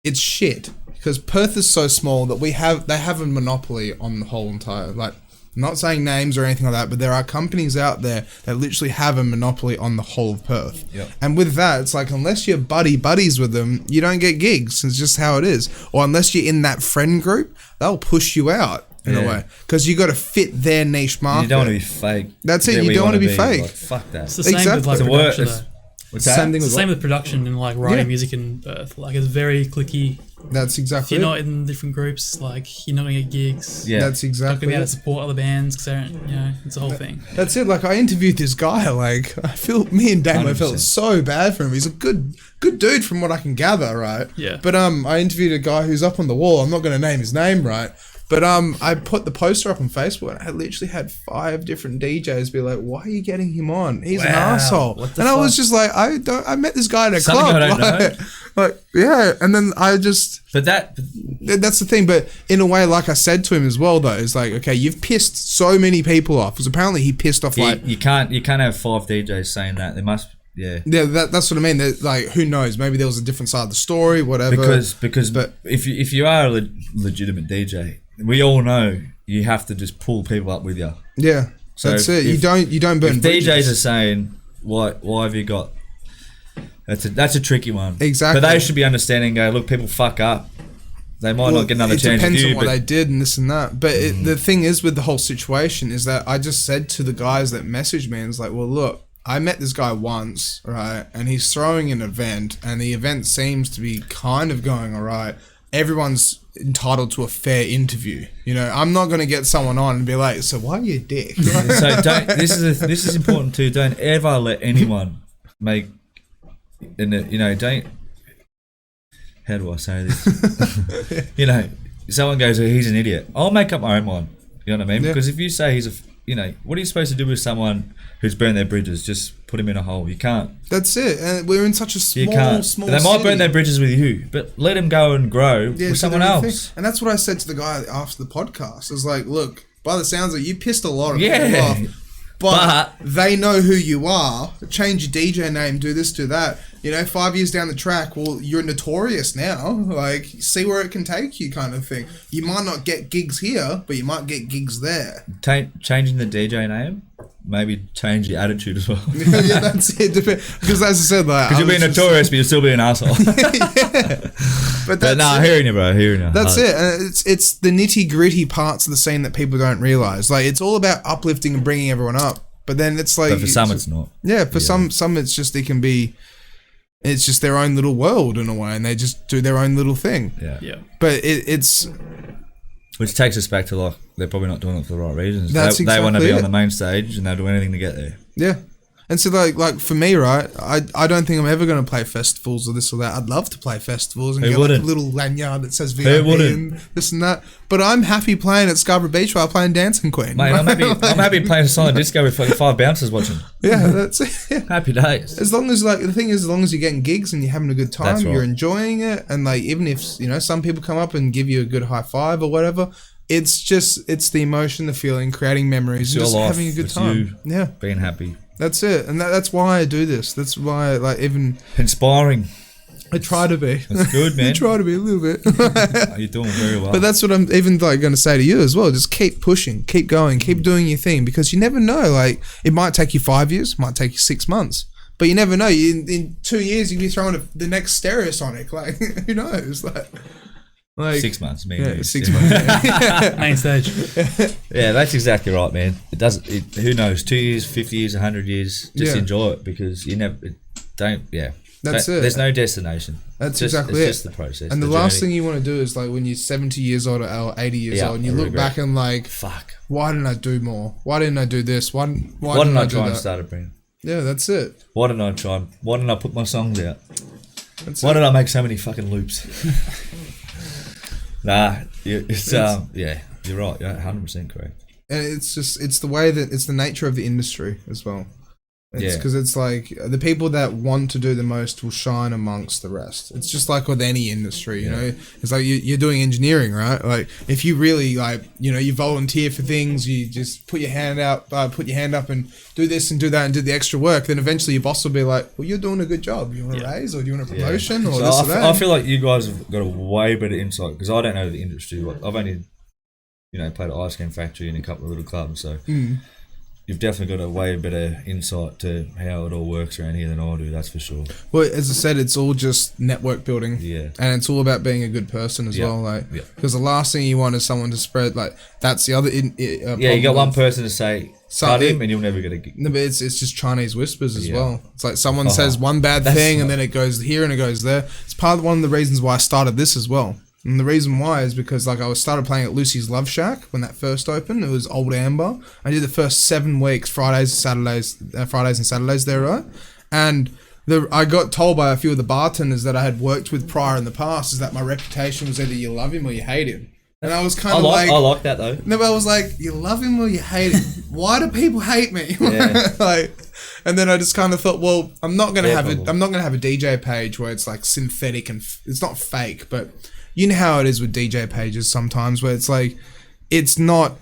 it's shit. Because Perth is so small that they have a monopoly on the whole entire, like, I'm not saying names or anything like that, but there are companies out there that literally have a monopoly on the whole of Perth. Yep. And with that, it's like, unless you're buddies with them, you don't get gigs. It's just how it is. Or unless you're in that friend group, they'll push you out in a way. Because you got to fit their niche market. You don't want to be fake. That's it, Get you where don't want to be wanna fake. Like, fuck that. It's the same with like Exactly. production It's- though. What's that? Same thing It's with the same with production and like writing Yeah. music in Perth. Like it's very clicky. That's If exactly you're it. not in different groups, like you're not gonna get gigs. Yeah. That's You're not gonna exactly be able to it. support other bands because you know it's a whole thing. That's it. Like I interviewed this guy. Like me and Damo felt 100%. so bad for him. He's a good dude from what I can gather, right? Yeah. But I interviewed a guy who's up on the wall. I'm not going to name his name, right? But I put the poster up on Facebook and I literally had 5 different DJs be like, "Why are you getting him on? He's an Wow. asshole." What the And I was fuck? just like, I met this guy in a Something club. I don't like, know. like, yeah. And then I just. But That's the thing, but in a way, like I said to him as well, though, it's like, okay, you've pissed so many people off, because apparently he pissed off like, you can't have 5 DJs saying that. There must, yeah. yeah, that's what I mean. That, like, who knows? Maybe there was a different side of the story, whatever. Because but if you are a legitimate DJ, we all know you have to just pull people up with you. yeah, So that's it. You if- don't burn If bridges. DJs are saying why have you got? That's a tricky one. Exactly. But they should be understanding. Go, look, people fuck up. They might not get another it chance with depends you. on what But they did and this and that. But the thing is with the whole situation is that I just said to the guys that messaged me, and it's like, well, look, I met this guy once, right? And he's throwing an event, and the event seems to be kind of going all right. Everyone's entitled to a fair interview. You know, I'm not going to get someone on and be like, so why are you a dick? so don't. This is important too. Don't ever let anyone make. Don't. How do I say this? Someone goes, "Oh, he's an idiot." I'll make up my own mind. You know what I mean? Yeah. Because if you say he's what are you supposed to do with someone who's burned their bridges? Just put him in a hole. You can't. That's it. And we're in such a You small, can't. small They might city. burn their bridges with you, but let him go and grow Yeah, with do someone their own else. thing. And that's what I said to the guy after the podcast. I was like, look, by the sounds of it, you pissed a lot of people Yeah. off. But they know who you are. Change your DJ name, do this, do that. 5 years down the track, well, you're notorious now. Like, see where it can take you kind of thing. You might not get gigs here, but you might get gigs there. Changing the DJ name, maybe change your attitude as well. Yeah, that's it. Because as I said, like... Because you'll be I was just- notorious, but you'll still be an asshole. But But that's nah, it. hearing you, bro. Hearing you. That's it. And it's the nitty gritty parts of the scene that people don't realize. Like, it's all about uplifting and bringing everyone up. But then it's like... But for some, it's not. Yeah, for some it's just it can be... It's just their own little world in a way, and they just do their own little thing. Yeah. Yeah. But it's... Which takes us back to like they're probably not doing it for the right reasons. That's they want to exactly be on it. the main stage and they'll do anything to get there. Yeah. And so like for me, right, I don't think I'm ever going to play festivals or this or that. I'd love to play festivals and Who get wouldn't? like a little lanyard that says VIP wouldn't? and this and that. But I'm happy playing at Scarborough Beach while playing Dancing Queen. Mate, I'm happy playing a silent disco with fucking 5 bouncers watching. Yeah, that's it. Yeah. Happy days. As long as the thing is, as long as you're getting gigs and you're having a good time, That's right. you're enjoying it, and like even if some people come up and give you a good high five or whatever, it's the emotion, the feeling, creating memories, It's and your just life. having a good It's time. you. Yeah, Being happy. that's it, and that's why I do this. That's why Inspiring. I try to be. That's good, man. I try to be a little bit. You're doing very well. But that's what I'm even like going to say to you as well. Just keep pushing, keep going, keep doing your thing, because you never know. Like, it might take you 5 years, might take you 6 months, but you never know. In 2 years, you can be throwing the next Stereosonic. Like, who knows? Like 6 months, me. yeah, 6 months. Yeah. Main stage. Yeah, that's exactly right, man. Who knows? 2 years, 50 years, 100 years. Just Yeah. enjoy it because you never don't. Yeah. That's it. There's no destination. That's It's exactly it. It's just the process. And the last journey. thing you want to do is like when you're 70 years old or 80 years Yeah, old, and you I look regret. back and like, Fuck. why didn't I do more? Why didn't I do this? Why didn't Why didn't I do try and that? start a brand? Yeah, that's it. Why didn't I try? Why didn't I put my songs out? Why did I make so many fucking loops? It's yeah, you're right. You're 100% correct. And it's the way that it's the nature of the industry as well. It's because it's like the people that want to do the most will shine amongst the rest. It's just like with any industry, you know. It's like you're doing engineering, right? Like if you really you volunteer for things, you just put your hand up and do this and do that and do the extra work. Then eventually your boss will be like, "Well, you're doing a good job. You want a raise or do you want a promotion or this or that?" I feel like you guys have got a way better insight because I don't know the industry. Like, I've only played at Ice Cream Factory and a couple of little clubs, so. You've definitely got a way better insight to how it all works around here than I do, that's for sure. Well, as I said, it's all just network building. Yeah. And it's all about being a good person as well. Because the last thing you want is someone to spread, that's the other... you got one person to say, cut him, and you'll never get a gig. No, but it's just Chinese whispers as well. It's like someone says one bad thing, and then it goes one of the reasons why I started this as well. And the reason why is because I started playing at Lucy's Love Shack when that first opened. It was Old Amber. I did the first 7 weeks, Fridays and Saturdays there, right? And I got told by a few of the bartenders that I had worked with prior in the past is that my reputation was either you love him or you hate him. And I was kind of I like that though. No, but I was like, you love him or you hate him? Why do people hate me? Yeah. And then I just kind of thought, well, I'm not gonna have a DJ page where it's like synthetic and it's not fake, but. You know how it is with DJ pages sometimes where it's like, it's not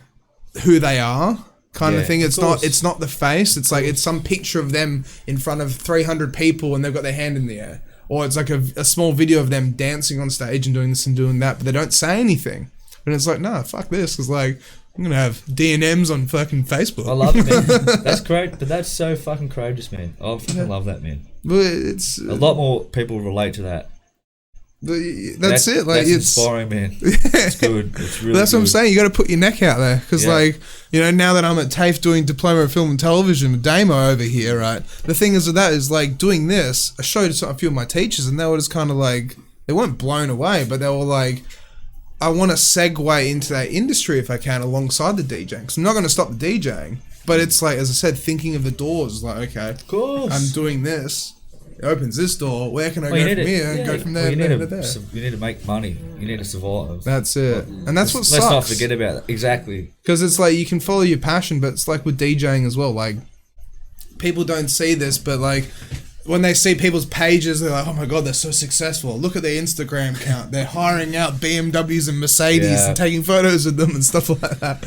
who they are kind of thing. It's not the face. It's like, it's some picture of them in front of 300 people and they've got their hand in the air. Or it's like a small video of them dancing on stage and doing this and doing that, but they don't say anything. And it's like, no, fuck this. It's like, I'm going to have D&Ms on fucking Facebook. I love it, man. That's great, but that's so fucking courageous, man. I fucking love that, man. But it's... a lot more people relate to that. That's it. Like, that's it's inspiring, man. It's good. It's really. That's what I'm saying. You got to put your neck out there because, now that I'm at TAFE doing Diploma of Film and Television with Damo over here, right? The thing is with that is doing this. I showed it to a few of my teachers, and they were just kind of they weren't blown away, but they were like, I want to segue into that industry if I can alongside the DJing. Because I'm not going to stop the DJing, but it's like, as I said, thinking of the doors. Like, okay, of course, I'm doing this. It opens this door. Where can I go from here and go from there and there? You need to make money. You need to survive. That's it. And that's what sucks. Let's not forget about it. Exactly. Because it's like you can follow your passion, but it's like with DJing as well. Like, people don't see this, but when they see people's pages, they're like, oh my God, they're so successful. Look at their Instagram account. They're hiring out BMWs and Mercedes and taking photos of them and stuff like that.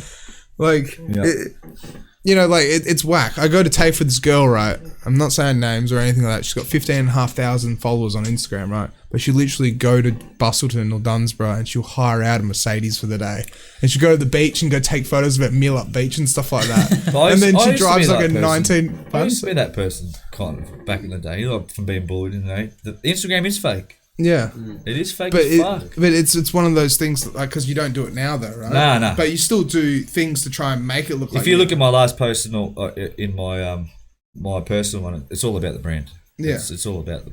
It's whack. I go to TAFE with this girl, right? I'm not saying names or anything like that. She's got 15,500 followers on Instagram, right? But she'll literally go to Bustleton or Dunsborough and she'll hire out a Mercedes for the day. And she'll go to the beach and go take photos of it at Mill Up Beach and stuff like that. And then she drives like a 19... I used to be that person kind of back in the day, from being bullied, The Instagram is fake. Yeah, it is fake as fuck. But it's one of those things because you don't do it now though, right? Nah. But you still do things to try and make it look. If you look at my last post in my my personal one, it's all about the brand. Yeah, it's all about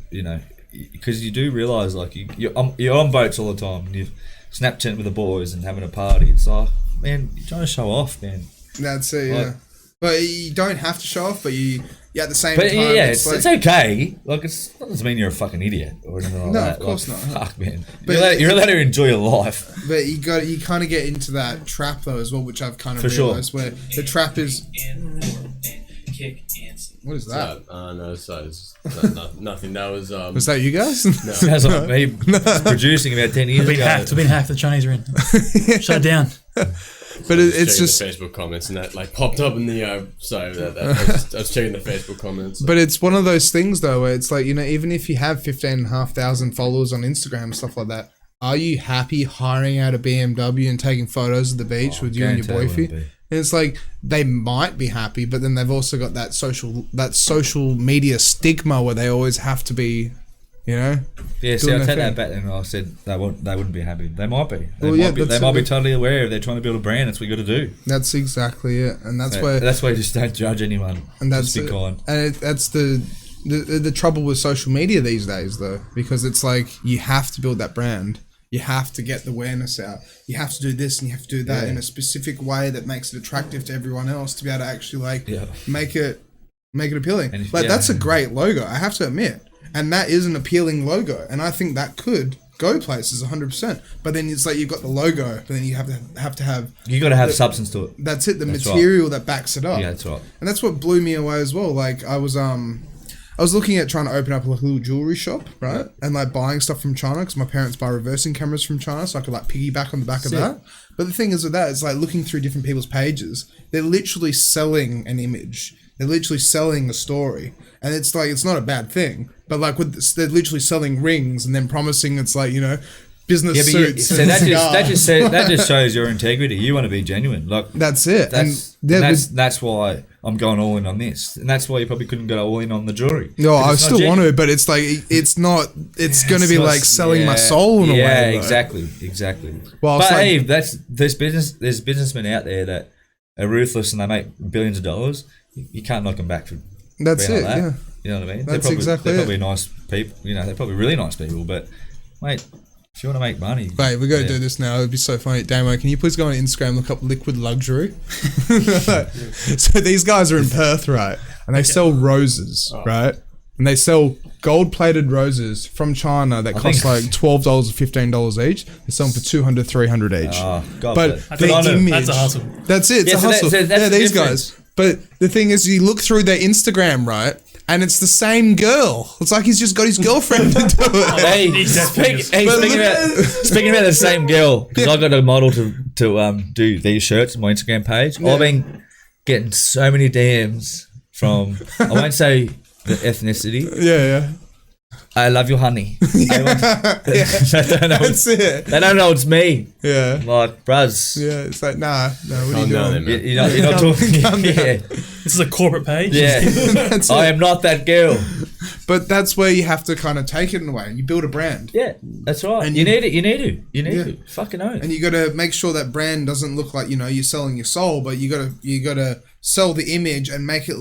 because you do realize you're on boats all the time. And you're Snapchatting with the boys and having a party. It's like, man, you're trying to show off, man. That's it. Yeah, but you don't have to show off. But you. Yeah, at the same time, it's okay. It doesn't mean you're a fucking idiot or anything like that. No, of course not. Fuck, man. But you're allowed to enjoy your life. But you kind of get into that trap though as well, which I've kind of realized where the trap is. What is that? No, it's nothing. That was. Was that you guys? No. Sounds like me producing about 10 years ago. We've been hacked. The Chinese are in. Shut it down. But it's just the Facebook comments and that popped up in the I was checking the Facebook comments. But it's one of those things though where it's like, even if you have 15,500 followers on Instagram and stuff like that, are you happy hiring out a BMW and taking photos of the beach with you and your boyfriend? And it's like they might be happy, but then they've also got that social media stigma where they always have to be. Yeah, see, I take that back and I said they wouldn't be happy. They might be. They might be totally aware if they're trying to build a brand. That's what you got to do. That's exactly it, and that's why you just don't judge anyone. And that's just be kind. And that's the trouble with social media these days, though, because it's like you have to build that brand. You have to get the awareness out. You have to do this and you have to do that in a specific way that makes it attractive to everyone else to be able to actually make it appealing. That's a great logo. I have to admit. And that is an appealing logo. And I think that could go places 100%. But then it's like you've got the logo, but then you have to have... You got to have substance to it. That's it, the material that backs it up. Yeah, that's right. And that's what blew me away as well. Like, I was looking at trying to open up like a little jewelry shop, right? And like buying stuff from China because my parents buy reversing cameras from China, so I could like piggyback on the back of that. But the thing is with that, it's like looking through different people's pages. They're literally selling an image. They're literally selling a story. And it's like, it's not a bad thing. But like they're literally selling rings and then promising it's like, business suits. So that just shows your integrity. You want to be genuine. Like that's it. That's why I'm going all in on this, and that's why you probably couldn't go all in on the jewelry. No, I still want to, but it's like it's not. It's going to be like selling my soul in a way. Yeah, exactly. Well, but hey, there's businessmen out there that are ruthless and they make billions of dollars. You can't knock them back for. That's it. Like that. Yeah. You know what I mean? That's they're probably nice people. They're probably really nice people. But mate, if you want to make money, mate, we got to do this now. It'd be so funny. Damo, can you please go on Instagram, look up Liquid Luxury? So these guys are in Perth, right? And they sell roses, right? And they sell gold-plated roses from China that cost like $12 or $15 each. They sell them for $200, $300 each. Oh, God, but the image, that's a hustle. That's it. It's a hustle. That's these guys. But the thing is, you look through their Instagram, right? And it's the same girl. It's like he's just got his girlfriend to do it. Speaking about the same girl, because I got a model to do these shirts on my Instagram page. Yeah. I've been getting so many DMs from, I won't say the ethnicity. Yeah. I love you, honey. They don't know that's it. They don't know it's me. Yeah. Like, bruz. Yeah, it's like, nah, what are you doing? You're not talking. Yeah. This is a corporate page. Yeah. I am not that girl. But that's where you have to kind of take it in a way and you build a brand. Yeah, that's right. And you need it. You need to. Fucking own. And you got to make sure that brand doesn't look like, you're selling your soul, but you got to sell the image and make it,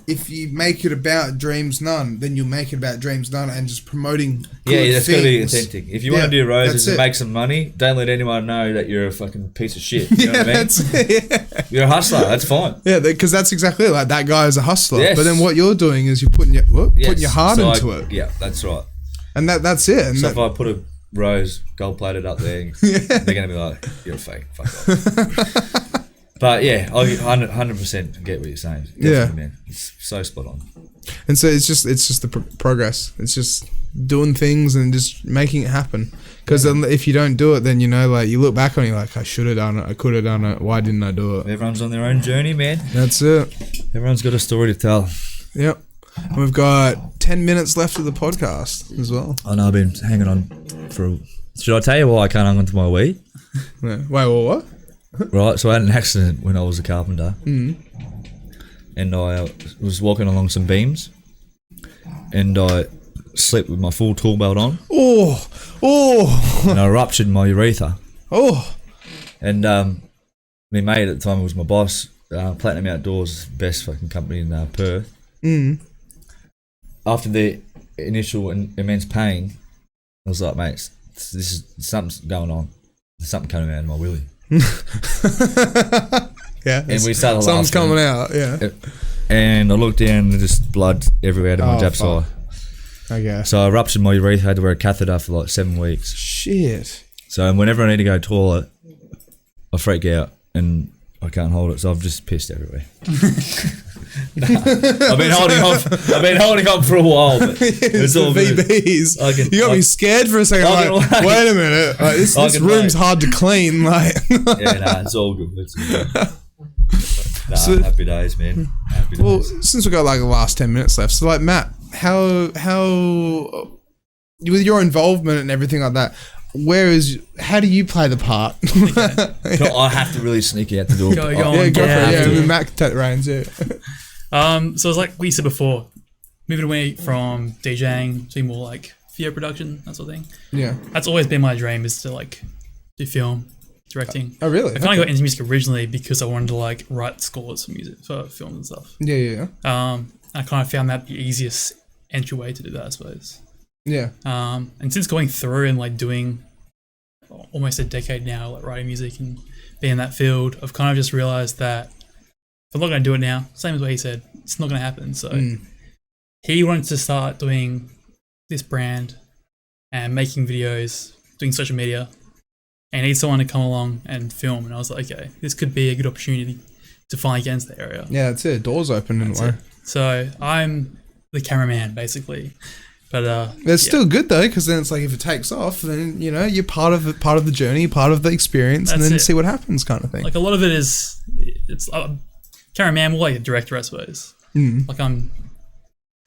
if you make it about Dreams None, then you'll make it about Dreams None and just promoting good that's got to be authentic. If you want to do roses and make some money, don't let anyone know that you're a fucking piece of shit. You know what I mean? That's it. Yeah. You're a hustler. That's fine. Yeah, because that's exactly it. Like that guy is a hustler. Yes. But then what you're doing is you're putting your heart into it. Yeah, that's right. And that's it. And so if I put a rose gold plated up there, they're going to be like, you're a fake. Fuck off. But yeah, I 100% get what you're saying. Definitely, man. It's so spot on. And so it's just the progress. It's just doing things and just making it happen. Because if you don't do it, then you look back on it, you're like, I should have done it, I could have done it. Why didn't I do it? Everyone's on their own journey, man. That's it. Everyone's got a story to tell. Yep. And we've got 10 minutes left of the podcast as well. I know I've been hanging on for. Should I tell you why I can't hang on to my weed? Yeah. Wait, what? Right, so I had an accident when I was a carpenter, and I was walking along some beams, and I slept with my full tool belt on. And I ruptured my urethra. And my mate at the time was my boss. Platinum Outdoors, best fucking company in Perth. After the initial immense pain, I was like, mate, this is something's going on. There's something coming out of my willy. Yeah, and we started something's coming out. Yeah, and I looked down and just blood everywhere out of my jab side. Okay. So I ruptured my urethra. Had to wear a catheter for like 7 weeks. Shit. So whenever I need to go to the toilet, I freak out and I can't hold it. So I've just pissed everywhere. I've been holding on for a while, but it's all good. VBs. You got me scared for a second. Wait a minute. This room's hard to clean. It's all good. Happy days, man. Happy days. Well, since we got the last 10 minutes left, so Matt, how with your involvement and everything like that, how do you play the part? I have to really sneak out to do it. Go for it. Yeah, Matt can take the reins. Yeah. So it's like we said before, moving away from DJing to more video production, that sort of thing. Yeah. That's always been my dream, is to do film, directing. Oh, really? I kind of got into music originally because I wanted to write scores for music, for films and stuff. Yeah. I kind of found that the easiest entryway to do that, I suppose. Yeah. And since going through and doing almost a decade now, writing music and being in that field, I've kind of just realized that if I'm not going to do it now, same as what he said, it's not going to happen. So he wanted to start doing this brand and making videos, doing social media, and I need someone to come along and film. And I was like, okay, this could be a good opportunity to finally get into the area. Yeah, that's it. Doors open in a way. So I'm the cameraman basically, but it's still good though, because then it's like if it takes off, then you know you're part of the journey, part of the experience, and then see what happens, kind of thing. Like a lot of it is, it's cameraman, more like a director, I suppose. Like I'm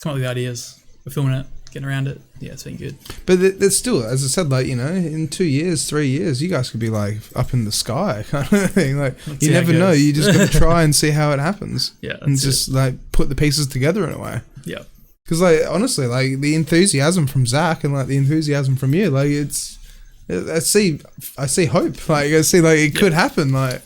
come up with the ideas, we're filming it, getting around it. Yeah, it's been good. But it's still, as I said, like, you know, in 2 years, 3 years, you guys could be like up in the sky kind of thing. Like, you never know. You just got to try and see how it happens. Yeah, that's and just like put the pieces together in a way. Yeah. Because like honestly, like the enthusiasm from Zach and like the enthusiasm from you, like I see hope. Like I see like it could happen. Like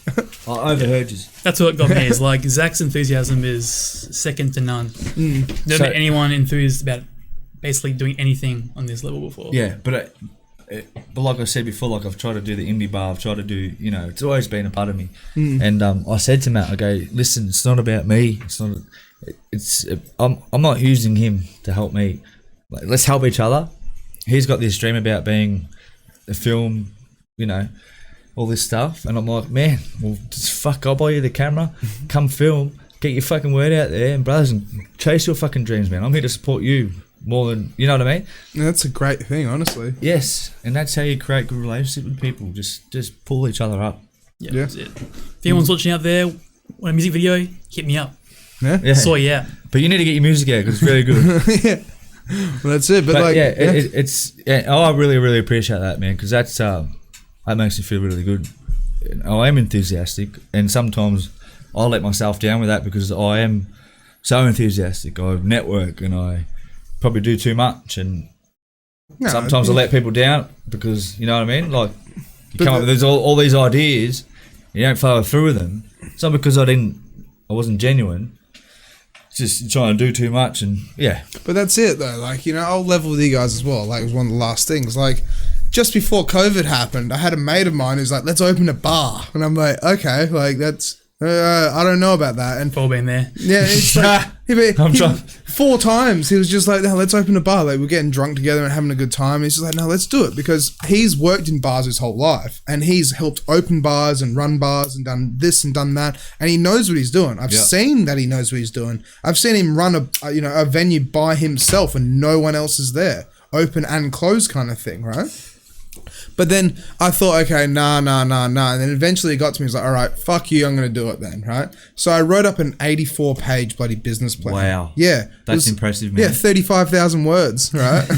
I overheard you. That's what got me. Is like Zach's enthusiasm is second to none. Never been anyone enthused about basically doing anything on this level before. Yeah, but like I said before, like I've tried to do the indie bar. I've tried to do, you know, it's always been a part of me. And I said to Matt, I go, listen, it's not about me. I'm not using him to help me. Like, let's help each other. He's got this dream about being a film, you know, all this stuff, and I'm like, man, well, just I'll buy you the camera, come film, get your fucking word out there, and brothers, and chase your fucking dreams, man. I'm here to support you more than, you know what I mean? Yeah, that's a great thing, honestly. Yes, and that's how you create good relationships with people. Just pull each other up. Yeah. That's it. If anyone's watching out there, want a music video, hit me up. Yeah. So yeah. But you need to get your music out because it's very good. Yeah. Well, that's it. But like, I really, really appreciate that, man, because that makes me feel really good. I am enthusiastic, and sometimes I let myself down with that because I am so enthusiastic. I network and I probably do too much, and sometimes I let people down because, you know what I mean? Like, you come up with all these ideas, you don't follow through with them. It's not because I wasn't genuine. It's just trying to do too much, and yeah. But that's it though. Like, you know, I'll level with you guys as well. Like, it was one of the last things. Like, just before COVID happened, I had a mate of mine who's like, let's open a bar. And I'm like, okay, like that's, I don't know about that. And all been there. Yeah, it's like, I'm trying. 4 times he was just like, no, let's open a bar. Like, we're getting drunk together and having a good time. And he's just like, no, let's do it, because he's worked in bars his whole life, and he's helped open bars and run bars and done this and done that, and he knows what he's doing. I've seen that he knows what he's doing. I've seen him run a venue by himself and no one else is there, open and close kind of thing, right? But then I thought, okay, nah. And then eventually it got to me. He's like, all right, fuck you, I'm going to do it then, right? So I wrote up an 84-page bloody business plan. Wow. Yeah. That's impressive, man. Yeah, 35,000 words, right?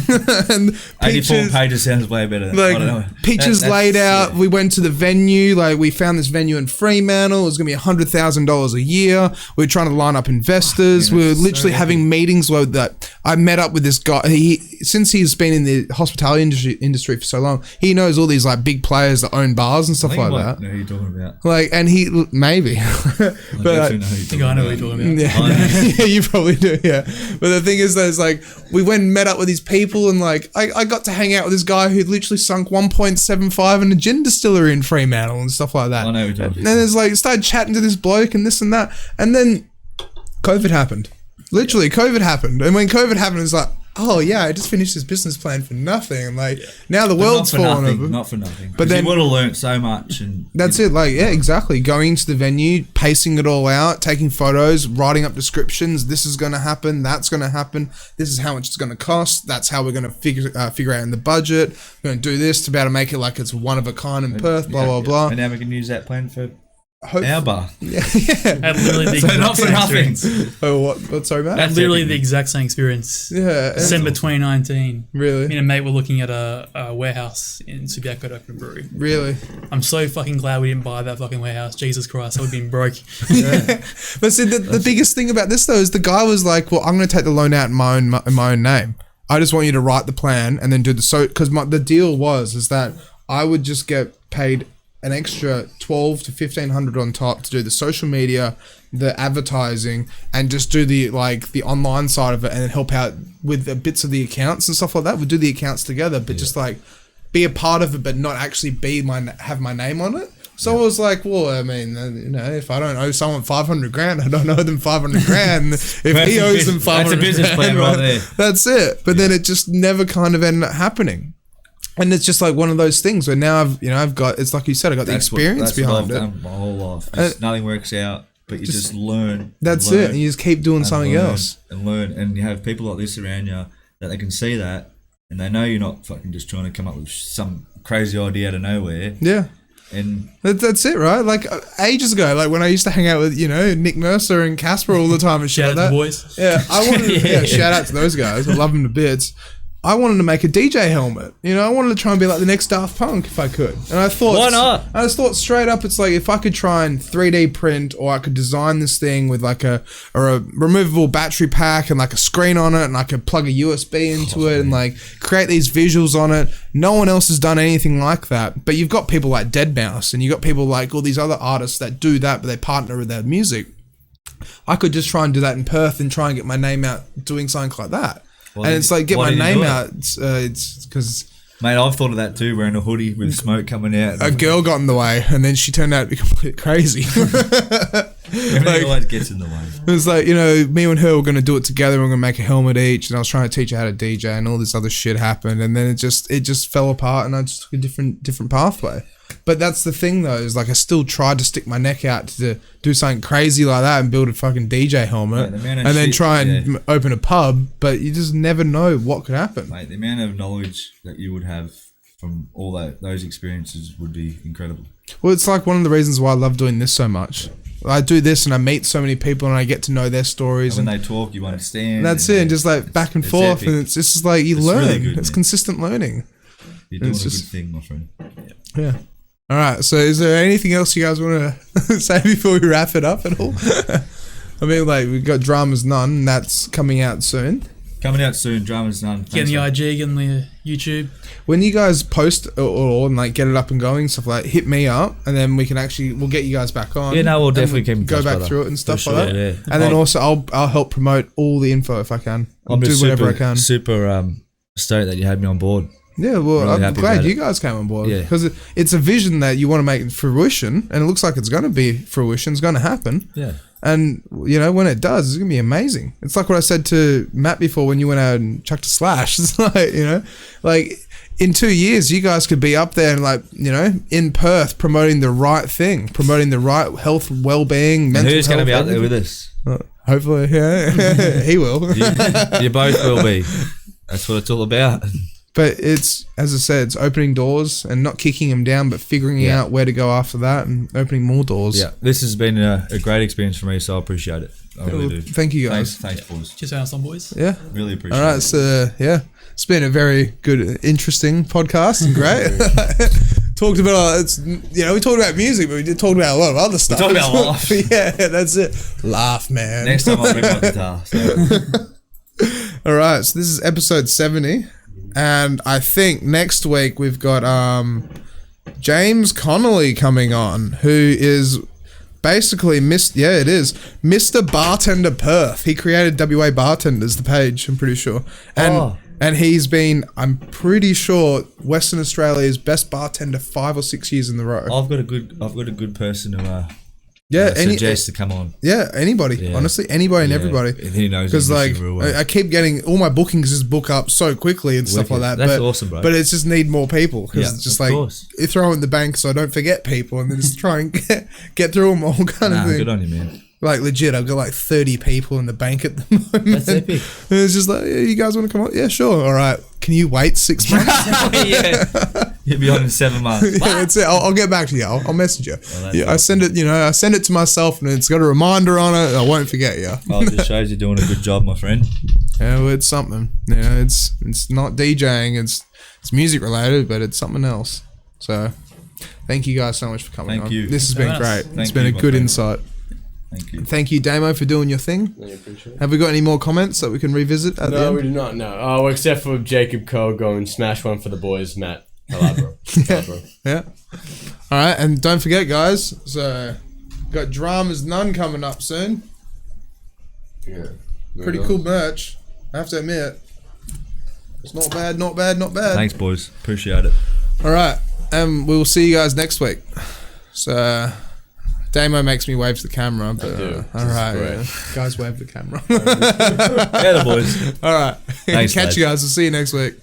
And 84 pages sounds way better than, like, I don't know. Pictures laid out. Yeah. We went to the venue. Like, we found this venue in Fremantle. It was going to be $100,000 a year. We were trying to line up investors. We were literally having meetings where I met up with this guy. Since he's been in the hospitality industry for so long, he knows all these like big players that own bars and stuff like that. Know who you're talking about. Like, and he maybe, but I know what you're talking about. Yeah, you probably do. Yeah, but the thing is, there's like we went and met up with these people, and like I got to hang out with this guy who literally sunk 1.75 in a gin distillery in Fremantle and stuff like that. I know what you're talking about. And there's like started chatting to this bloke and this and that, and then COVID happened. Literally, COVID happened, and when COVID happened, it's like, oh yeah, I just finished this business plan for nothing. And like now the world's fallen over. Not for nothing. But then you would have learnt so much, and that's it. Like, yeah, exactly. Going into the venue, pacing it all out, taking photos, writing up descriptions. This is going to happen. That's going to happen. This is how much it's going to cost. That's how we're going to figure out in the budget. We're going to do this to be able to make it like it's one of a kind in Perth. Blah blah. And now we can use that plan for our bar. Yeah. So not for nothing. Oh, what? Sorry, Matt? That's literally the exact same experience. Yeah. December 2019. Really? Me and a mate were looking at a warehouse in Subiaco to open a brewery. Really? I'm so fucking glad we didn't buy that fucking warehouse. Jesus Christ, I would have been broke. Yeah. But see, the biggest thing about this though is the guy was like, well, I'm going to take the loan out in my own name. I just want you to write the plan and then do because the deal was that I would just get paid an extra $1,200 to $1,500 on top to do the social media, the advertising, and just do the online side of it, and then help out with the bits of the accounts and stuff like that. We'd do the accounts together, but just like be a part of it, but not actually have my name on it. So I was like, well, I mean, if I don't owe someone 500 grand, I don't owe them 500 grand. If he owes them 500 that's a business grand, plan right there. That's it. But then it just never kind of ended up happening. And it's just like one of those things where now I've got, it's like you said, I got the experience behind it. Done my whole life. Nothing works out, but you just learn. That's it. And you just keep doing something else. And learn. And you have people like this around you that they can see that, and they know you're not fucking just trying to come up with some crazy idea out of nowhere. Yeah. And that's it, right? Like ages ago, like when I used to hang out with Nick Mercer and Casper all the time and shit like that. Shout out to the boys. Yeah, I wanted to, shout out to those guys. I love them to bits. I wanted to make a DJ helmet. I wanted to try and be like the next Daft Punk if I could. And I thought, why not? I just thought straight up, it's like if I could try and 3D print, or I could design this thing with like a removable battery pack and like a screen on it, and I could plug a USB into it and like create these visuals on it. No one else has done anything like that. But you've got people like Deadmau5, and you've got people like all these other artists that do that, but they partner with their music. I could just try and do that in Perth and try and get my name out doing something like that. And it's like, get my name out. It's because... Mate, I've thought of that too, wearing a hoodie with smoke coming out. A girl got in the way, and then she turned out to be completely crazy. Everything always gets in the way. It was like, me and her were going to do it together. We're going to make a helmet each, and I was trying to teach her how to DJ, and all this other shit happened, and then it just fell apart, and I just took a different pathway. But that's the thing, though, is like I still tried to stick my neck out to do something crazy like that and build a fucking DJ helmet, and then try and open a pub. But you just never know what could happen. Mate, the amount of knowledge that you would have from all those experiences would be incredible. Well, it's like one of the reasons why I love doing this so much. I do this and I meet so many people and I get to know their stories. And when they talk, you understand. And that's it, and just like back and forth, epic. And it's just like you learn. Really good, it's consistent learning. You're doing a good thing, my friend. Yeah. All right. So, is there anything else you guys want to say before we wrap it up at all? I mean, like we've got Drama's None, and that's coming out soon. Drama's None. Getting the IG, getting the YouTube. When you guys post or and like get it up and going, stuff like that, hit me up, and then we'll get you guys back on. Yeah, no, we'll definitely go back through it and stuff like that. Yeah. And then also I'll help promote all the info if I can. I'll do whatever I can. Super stoked that you had me on board. Yeah, well, really I'm glad you guys came on board because it's a vision that you want to make fruition, and it looks like it's going to be fruition. It's going to happen. Yeah. And, when it does, it's going to be amazing. It's like what I said to Matt before when you went out and chucked a slash. It's like, like in 2 years, you guys could be up there and like, in Perth promoting the right thing, promoting the right health, well-being, mental health. Who's going to be out there with us? Hopefully, yeah. He will. You both will be. That's what it's all about. But it's, as I said, it's opening doors and not kicking them down, but figuring out where to go after that and opening more doors. Yeah, this has been a great experience for me, so I appreciate it. I really do. Thank you, guys. Thanks, boys. Cheers out, some boys. Yeah. Really appreciate it. All right, so, it's been a very good, interesting podcast and great. Talked about, we talked about music, but we did talk about a lot of other stuff. We talked about laugh. Yeah, that's it. Laugh, man. Next time I'll bring my guitar. So. All right, so this is episode 70. And I think next week we've got James Connolly coming on, who is basically Mr. Bartender Perth. He created WA Bartenders, the page, I'm pretty sure. And he's been, I'm pretty sure, Western Australia's best bartender 5 or 6 years in a row. I've got a good person who suggest to come on. Yeah, anybody. Yeah. Honestly, anybody and everybody. And he knows because like real well. I keep getting all my bookings just book up so quickly and stuff like that. That's awesome, bro. But it's just need more people because it's just like you throw it in the bank so I don't forget people and then just try and get through them all kind of thing. Good on you, man. Like legit, I've got like 30 people in the bank at the moment. That's epic. And it's just like, you guys want to come on? Yeah, sure. All right. Can you wait 6 months? Yeah. You'll be on in 7 months. Yeah, that's it. I'll get back to you. I'll message you. I send it. I send it to myself, and it's got a reminder on it. I won't forget you. It just shows you're doing a good job, my friend. Yeah, well, it's something. It's not DJing. It's music related, but it's something else. So, thank you guys so much for coming on. Thank you. This has been great. It's been a good insight. Thank you. Thank you, Damo, for doing your thing. I appreciate it. Have we got any more comments that we can revisit at the end? No, we do not. No. Oh, except for Jacob Cole going smash one for the boys, Matt. Calabro. Yeah. All right, and don't forget, guys. So, got Drama's None coming up soon. Yeah. Pretty cool merch. I have to admit, it's not bad. Thanks, boys. Appreciate it. All right, and we'll see you guys next week. So, Damo makes me wave to the camera, but do. all right, Great. guys, wave the camera. Yeah, the boys. All right, Thanks, catch lads. you guys. We'll see you next week.